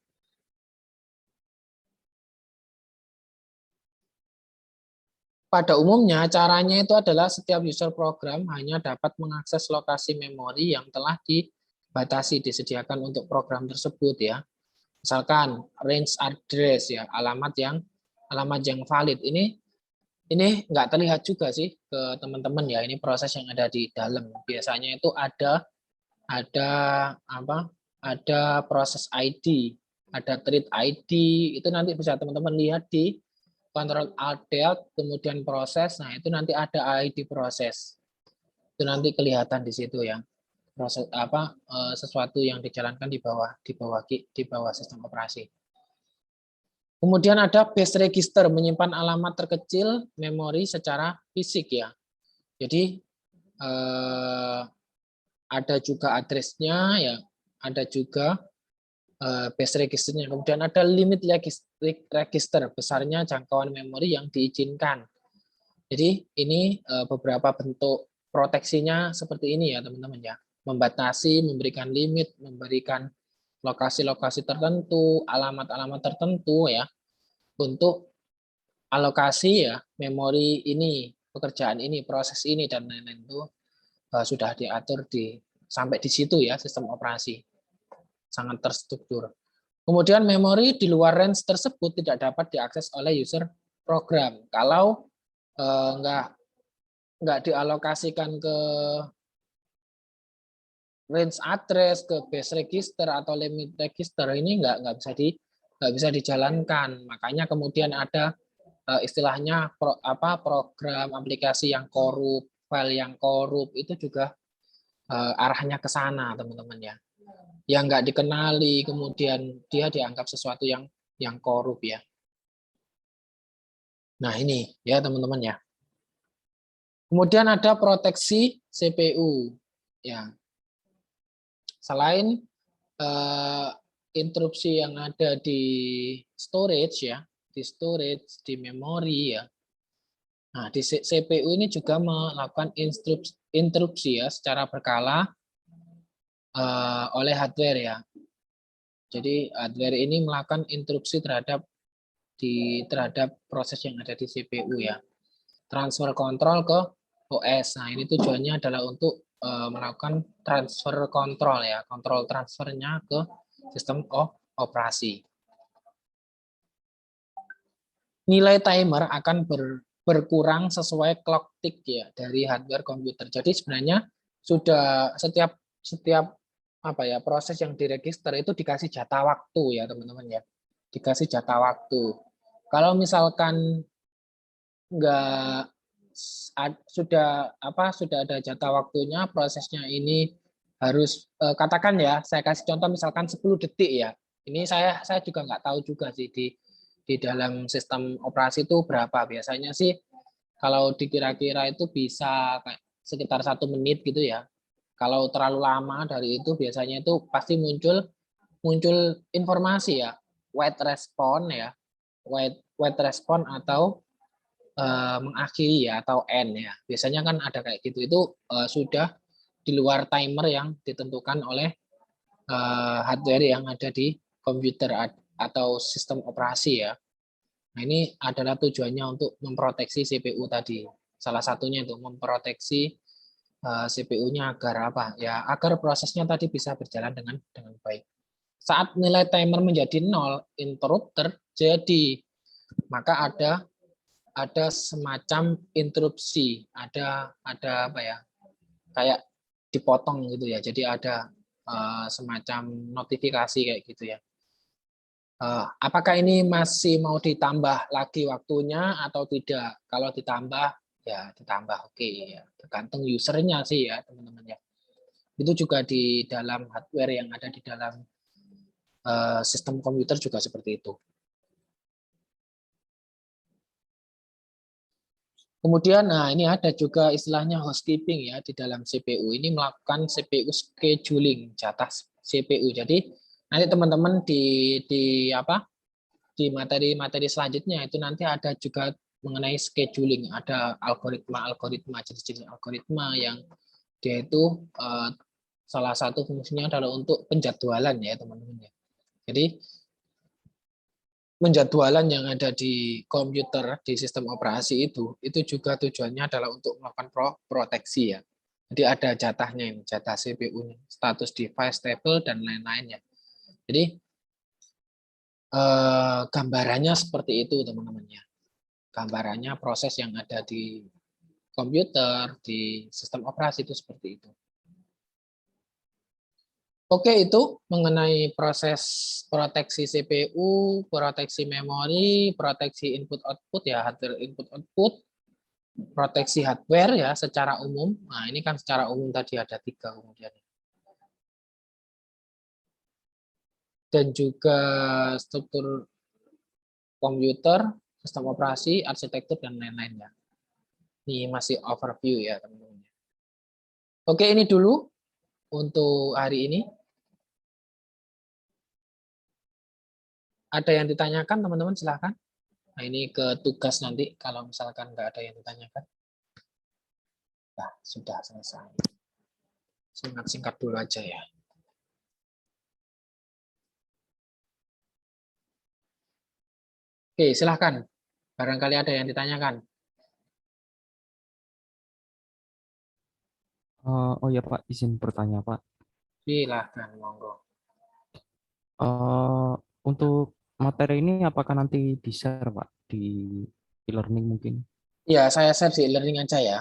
Pada umumnya, caranya itu adalah setiap user program hanya dapat mengakses lokasi memori yang telah dibatasi, disediakan untuk program tersebut ya. Misalkan range address ya, alamat yang valid. Ini nggak terlihat juga sih ke teman-teman ya. Ini proses yang ada di dalam. Biasanya itu ada proses ID, ada thread ID. Itu nanti bisa teman-teman lihat di Ctrl Alt Delete, kemudian proses. Nah, itu nanti ada ID proses. Itu nanti kelihatan di situ ya. Proses sesuatu yang dijalankan di bawah sistem operasi. Kemudian ada base register, menyimpan alamat terkecil memori secara fisik ya. Jadi ada juga address-nya ya, ada juga base registernya. Kemudian ada limit register, besarnya jangkauan memori yang diizinkan. Jadi ini beberapa bentuk proteksinya seperti ini ya teman-teman ya. Membatasi, memberikan limit, memberikan lokasi-lokasi tertentu, alamat-alamat tertentu ya, untuk alokasi ya memori ini, pekerjaan ini, proses ini, dan lain-lain itu sudah diatur sampai di situ ya sistem operasi. Sangat terstruktur. Kemudian memori di luar range tersebut tidak dapat diakses oleh user program. Kalau nggak dialokasikan ke range address, ke base register atau limit register, ini nggak bisa dijalankan. Makanya kemudian ada istilahnya program aplikasi yang korup, file yang korup, itu juga arahnya ke sana teman-teman ya. Yang nggak dikenali, kemudian dia dianggap sesuatu yang korup ya. Nah ini ya teman-teman ya. Kemudian ada proteksi CPU ya. Selain interupsi yang ada di storage ya, di memori ya. Nah di CPU ini juga melakukan interupsi ya secara berkala oleh hardware ya. Jadi hardware ini melakukan interupsi terhadap proses yang ada di CPU ya. Transfer kontrol ke OS. Nah, ini tujuannya adalah untuk melakukan transfer kontrol ya, kontrol transfernya ke sistem operasi. Nilai timer akan berkurang sesuai clock tick ya dari hardware komputer. Jadi sebenarnya sudah setiap proses yang diregister itu dikasih jatah waktu ya teman-teman ya, dikasih jatah waktu. Kalau misalkan sudah ada jatah waktunya, prosesnya ini harus katakan ya, saya kasih contoh misalkan 10 detik ya. Ini saya juga nggak tahu juga sih di dalam sistem operasi itu berapa. Biasanya sih kalau dikira-kira itu bisa kayak sekitar 1 menit gitu ya. Kalau terlalu lama dari itu biasanya itu pasti muncul informasi ya, wait response ya, wait response atau mengakhiri ya, atau end ya. Biasanya kan ada kayak gitu, itu sudah di luar timer yang ditentukan oleh hardware yang ada di komputer atau sistem operasi ya. Nah ini adalah tujuannya untuk memproteksi CPU tadi. Salah satunya itu memproteksi CPU-nya agar apa? Ya, agar prosesnya tadi bisa berjalan dengan baik. Saat nilai timer menjadi 0, interrupt terjadi. Maka ada semacam interupsi, ada apa ya? Kayak dipotong gitu ya. Jadi ada semacam notifikasi kayak gitu ya. Apakah ini masih mau ditambah lagi waktunya atau tidak? Kalau ditambah, ya ditambah. Oke, ya. Tergantung usernya sih ya, teman-teman ya. Itu juga di dalam hardware yang ada di dalam sistem komputer juga seperti itu. Kemudian, nah ini ada juga istilahnya housekeeping ya di dalam CPU. Ini melakukan CPU scheduling, jatah CPU. Jadi nanti teman-teman di materi-materi selanjutnya itu nanti ada juga mengenai scheduling, ada algoritma jenis-jenis algoritma yang dia itu salah satu fungsinya adalah untuk penjadwalan ya teman-teman ya. Jadi penjadwalan yang ada di komputer di sistem operasi itu juga tujuannya adalah untuk melakukan proteksi ya. Jadi ada jatahnya ini, jatah CPU-nya, status device table dan lain-lainnya. Jadi gambarannya seperti itu teman-teman ya. Gambarannya proses yang ada di komputer, di sistem operasi itu seperti itu. Oke, itu mengenai proses proteksi CPU, proteksi memori, proteksi input-output ya, hardware input-output, proteksi hardware ya secara umum. Nah, ini kan secara umum tadi ada 3 kemudian. Dan juga struktur komputer, sistem operasi, arsitektur, dan lain-lainnya. Ini masih overview ya, teman-teman. Oke, ini dulu untuk hari ini. Ada yang ditanyakan, teman-teman, silahkan. Nah, ini ke tugas nanti, kalau misalkan nggak ada yang ditanyakan. Nah, sudah selesai. Singkat-singkat dulu aja ya. Oke, silahkan. Barangkali ada yang ditanyakan. Oh ya Pak, izin bertanya Pak. Silahkan, monggo. Untuk materi ini apakah nanti di-share Pak di e-learning mungkin? Ya, saya share di e-learning aja ya.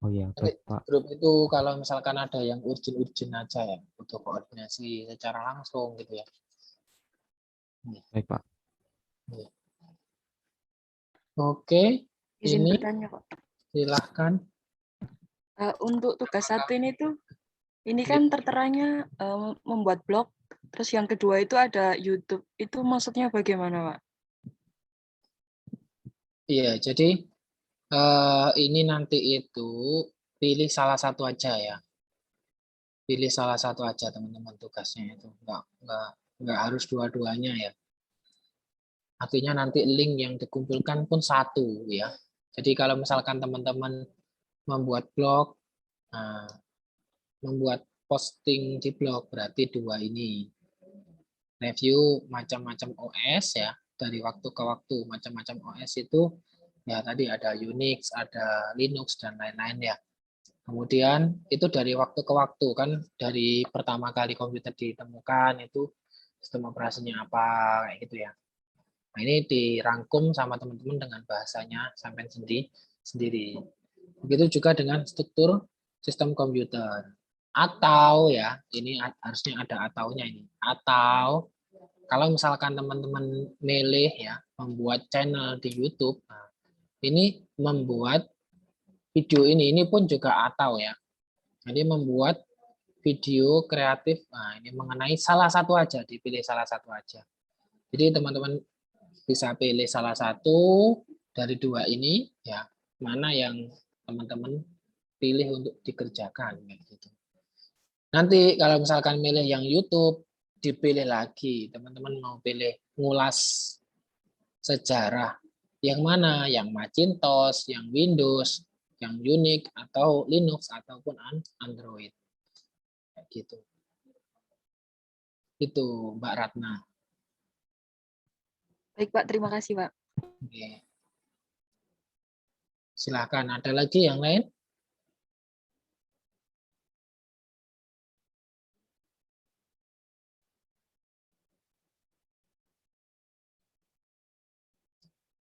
Oh ya, Nanti baik Pak. grup itu kalau misalkan ada yang urgent-urgent aja ya, butuh koordinasi secara langsung gitu ya. Baik Pak. Oke, Izin ini bertanya Pak. silahkan. Untuk tugas 1 ini tuh, ini kan terteranya membuat blog, terus yang kedua itu ada YouTube. Itu maksudnya bagaimana Pak? Iya, jadi ini nanti itu pilih salah satu aja ya. Pilih salah satu aja teman-teman tugasnya itu. Nggak harus dua-duanya ya. Artinya nanti link yang dikumpulkan pun satu ya. Jadi kalau misalkan teman-teman membuat blog, nah, membuat posting di blog berarti 2 ini. Review macam-macam OS ya, dari waktu ke waktu macam-macam OS itu ya tadi ada Unix, ada Linux dan lain-lain ya. Kemudian itu dari waktu ke waktu kan, dari pertama kali komputer ditemukan itu sistem operasinya apa kayak gitu ya. Nah, ini dirangkum sama teman-teman dengan bahasanya sampai sendiri. Begitu juga dengan struktur sistem komputer. Atau ya, ini harusnya ada ataunya ini. Atau kalau misalkan teman-teman milih ya, membuat channel di YouTube, nah, ini membuat video ini pun juga atau ya. Jadi membuat video kreatif, nah ini mengenai salah satu aja, dipilih salah satu aja. Jadi teman-teman bisa pilih salah satu dari 2 ini ya, mana yang teman-teman pilih untuk dikerjakan gitu. Nanti kalau misalkan milih yang YouTube, dipilih lagi, teman-teman mau pilih ngulas sejarah yang mana, yang Macintosh, yang Windows, yang Unix atau Linux ataupun Android. Kayak gitu. Itu Mbak Ratna. Baik Pak, terima kasih Pak. Oke. Silakan, ada lagi yang lain?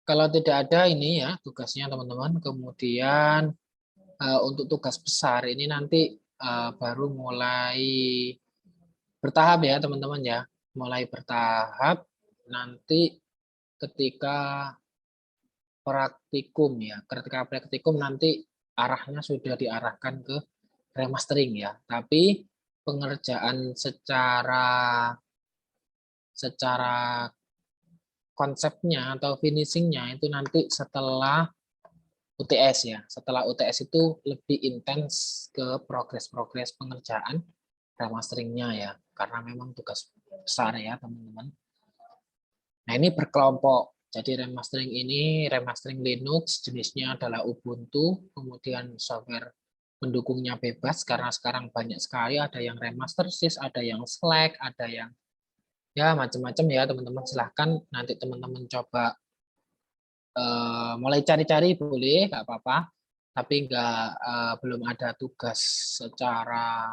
kalau tidak ada ini ya tugasnya teman-teman. Kemudian untuk tugas besar ini nanti baru mulai bertahap ya teman-teman ya. Mulai bertahap nanti ketika praktikum ya. Ketika praktikum nanti arahnya sudah diarahkan ke remastering ya. Tapi pengerjaan secara konsepnya atau finishingnya itu nanti setelah UTS ya. Setelah UTS itu lebih intens ke progres-progres pengerjaan remasteringnya ya. Karena memang tugas besar ya teman-teman. Nah ini berkelompok. Jadi remastering Linux, jenisnya adalah Ubuntu, kemudian software pendukungnya bebas karena sekarang banyak sekali, ada yang remaster sys, ada yang Slack, ada yang ya macam-macam ya teman-teman. Silahkan nanti teman-teman coba mulai cari-cari boleh, nggak apa-apa. Tapi belum ada tugas secara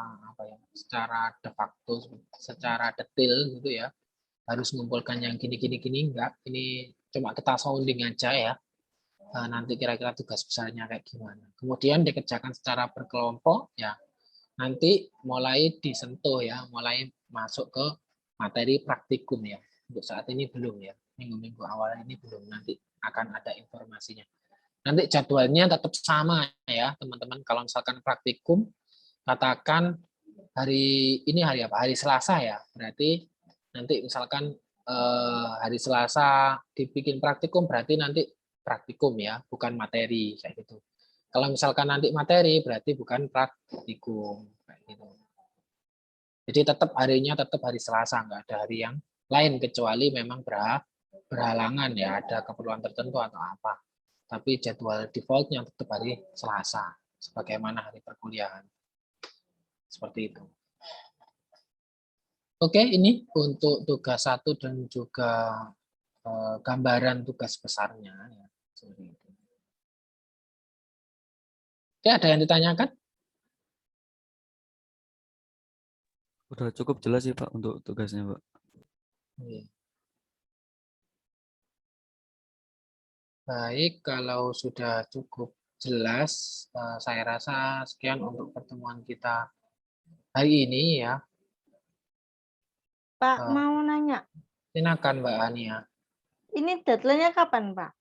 secara de facto, secara detail gitu ya. Harus mengumpulkan yang gini enggak. Ini cuma kita sounding aja ya. Nanti kira-kira tugas besarnya kayak gimana. Kemudian dikerjakan secara berkelompok ya. Nanti mulai disentuh ya, mulai masuk ke materi praktikum ya. Untuk saat ini belum ya. Minggu-minggu awal ini belum, nanti akan ada informasinya. Nanti jadwalnya tetap sama ya, teman-teman. Kalau misalkan praktikum katakan hari ini hari apa? Hari Selasa ya. Berarti nanti misalkan hari Selasa dibikin praktikum, berarti nanti praktikum ya, bukan materi kayak gitu. Kalau misalkan nanti materi, berarti bukan praktikum kayak gitu. Jadi tetap harinya tetap hari Selasa, nggak ada hari yang lain kecuali memang berhalangan ya, ada keperluan tertentu atau apa. Tapi jadwal defaultnya tetap hari Selasa, sebagaimana hari perkuliahan. Seperti itu. Oke, ini untuk tugas 1 dan juga gambaran tugas besarnya. Ya, seperti itu. Oke, ada yang ditanyakan? Udah cukup jelas sih Pak untuk tugasnya Pak. Baik, kalau sudah cukup jelas, saya rasa sekian untuk pertemuan kita hari ini ya. Pak, mau nanya. Silakan Mbak Ania. Ini deadline-nya kapan, Pak?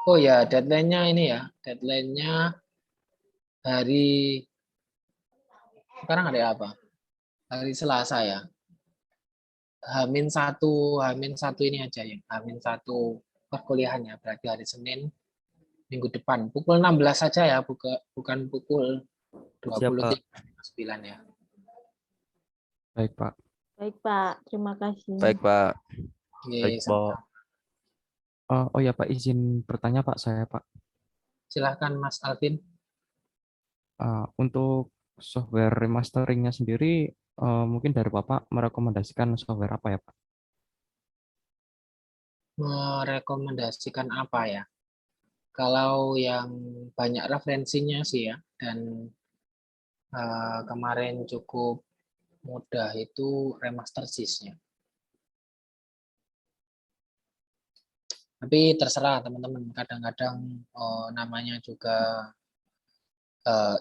Oh ya, deadline-nya ini ya. Deadline-nya hari sekarang ada apa? Hari Selasa ya. H-1 ini aja ya. H-1 perkuliahannya berarti hari Senin minggu depan. Pukul 16 saja ya, bukan pukul 23.9 ya. Baik, Pak. Baik, Pak. Terima kasih. Baik Pak. Baik, Pak. Oh ya Pak, izin bertanya Pak saya Pak. Silahkan Mas Alvin. Untuk software remasteringnya sendiri, mungkin dari Bapak merekomendasikan software apa ya Pak? Merekomendasikan apa ya? Kalau yang banyak referensinya sih ya, dan kemarin cukup mudah itu remaster sys-nya. Tapi terserah teman-teman, kadang-kadang namanya juga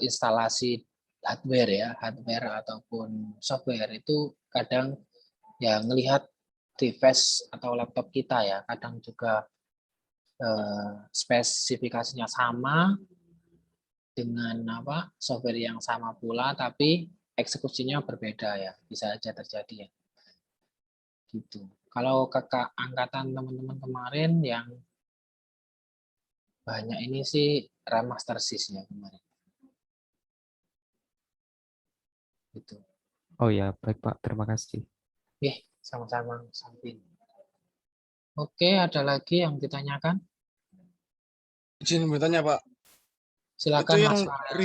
instalasi hardware ya, hardware ataupun software itu kadang ya ngelihat device atau laptop kita ya, kadang juga spesifikasinya sama dengan software yang sama pula, tapi eksekusinya berbeda ya, bisa aja terjadi ya. Gitu. Kalau kakak angkatan teman-teman kemarin yang banyak ini sih remaster sys-nya kemarin. Gitu. Oh ya, baik Pak. Terima kasih. Oke, sama-sama Sampin. Oke, ada lagi yang ditanyakan? Izin bertanya Pak. Silakan itu yang Mas.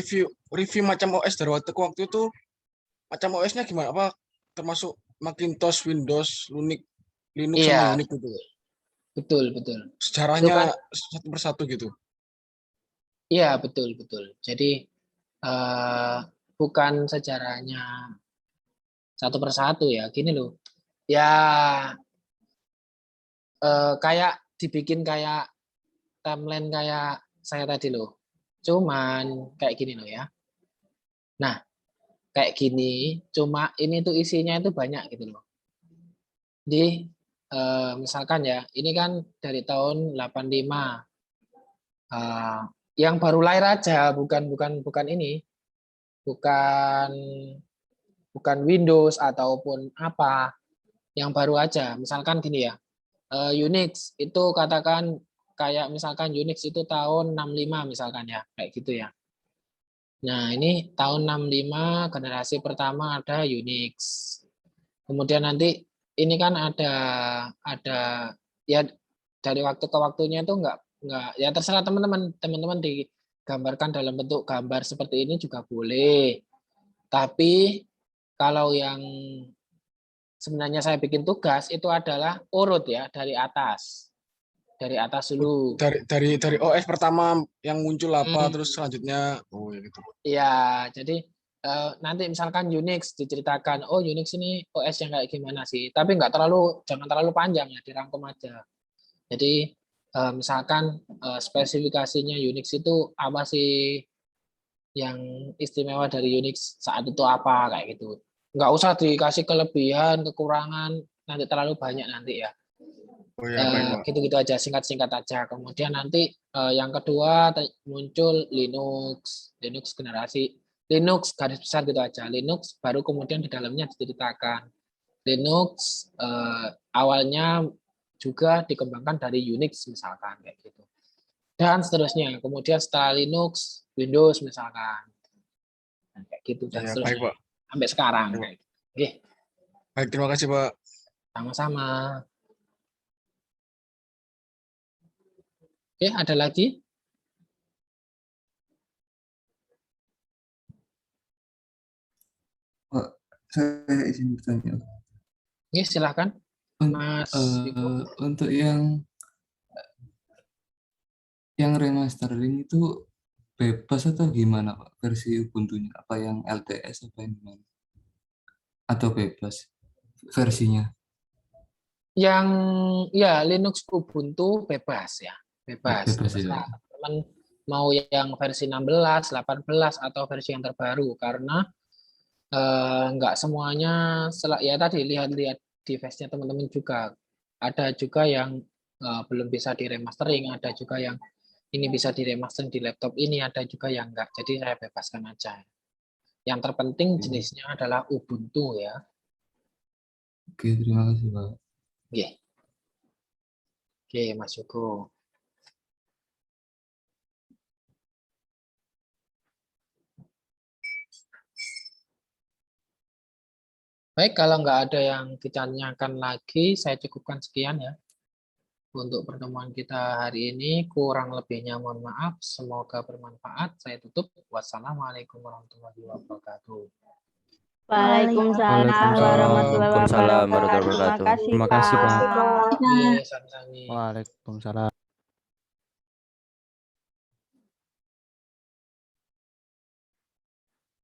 review macam OS dari waktu itu macam OS-nya gimana? Apa termasuk Macintosh, Windows, Linux sama Unix gitu? Betul. Sejarahnya satu persatu gitu. Iya, betul. Jadi bukan sejarahnya satu persatu ya. Gini loh. Ya kayak dibikin kayak timeline kayak saya tadi loh. Cuman kayak gini loh ya. Nah, kayak gini, cuma ini tuh isinya itu banyak gitu loh. Di misalkan ya, ini kan dari tahun 85. Yang baru lahir aja, bukan ini. Bukan Windows ataupun apa. Yang baru aja. Misalkan gini ya. Unix itu katakan kayak misalkan Unix itu tahun 65 misalkan ya, kayak gitu ya. Nah, ini tahun 65 generasi pertama ada Unix. Kemudian nanti ini kan ada ya dari waktu ke waktunya itu enggak ya terserah teman-teman digambarkan dalam bentuk gambar seperti ini juga boleh. Tapi kalau yang sebenarnya saya bikin tugas itu adalah urut ya dari atas. Dari atas dulu. Dari OS pertama yang muncul apa terus selanjutnya ya gitu. Iya, jadi nanti misalkan Unix diceritakan, oh Unix ini OS yang kayak gimana sih, tapi jangan terlalu panjang ya, dirangkum aja. Jadi misalkan spesifikasinya Unix itu apa sih, yang istimewa dari Unix saat itu apa, kayak gitu. Nggak usah dikasih kelebihan, kekurangan, nanti terlalu banyak nanti ya. Oh ya, baik, Pak. Gitu-gitu aja, singkat-singkat aja. Kemudian nanti yang kedua muncul Linux generasi Linux garis besar gitu aja. Linux baru kemudian di dalamnya diceritakan. Linux awalnya juga dikembangkan dari Unix misalkan kayak gitu. Dan seterusnya. Kemudian setelah Linux, Windows misalkan. Nah, kayak gitu dan Ya, seterusnya. baik, Pak. Sampai sekarang. Oke. Baik, terima kasih, Pak. Sama-sama. Oke, ada lagi? Pak, saya izin bertanya. Oke, silakan. Mas Untuk yang remastering itu bebas atau gimana Pak versi Ubuntu-nya? Apa yang LTS apa yang gimana? Atau bebas versinya? Yang ya Linux Ubuntu bebas ya, bebas. Bebas ya. Teman mau yang versi 16, 18 atau versi yang terbaru karena nggak semuanya ya tadi lihat-lihat device-nya teman-teman juga. Ada juga yang belum bisa diremastering, ada juga yang ini bisa diremastering di laptop ini, ada juga yang enggak. Jadi saya bebaskan aja. Yang terpenting jenisnya adalah Ubuntu ya. Oke, terima kasih Pak. Oke, Mas Yugo. Baik, kalau nggak ada yang ditanyakan lagi, saya cukupkan sekian ya. Untuk pertemuan kita hari ini, kurang lebihnya mohon maaf. Semoga bermanfaat. Saya tutup. Wassalamualaikum warahmatullahi wabarakatuh. Waalaikumsalam warahmatullahi wabarakatuh. Terima kasih, Terima kasih, Pak. Oke, sami-sami. Waalaikumsalam.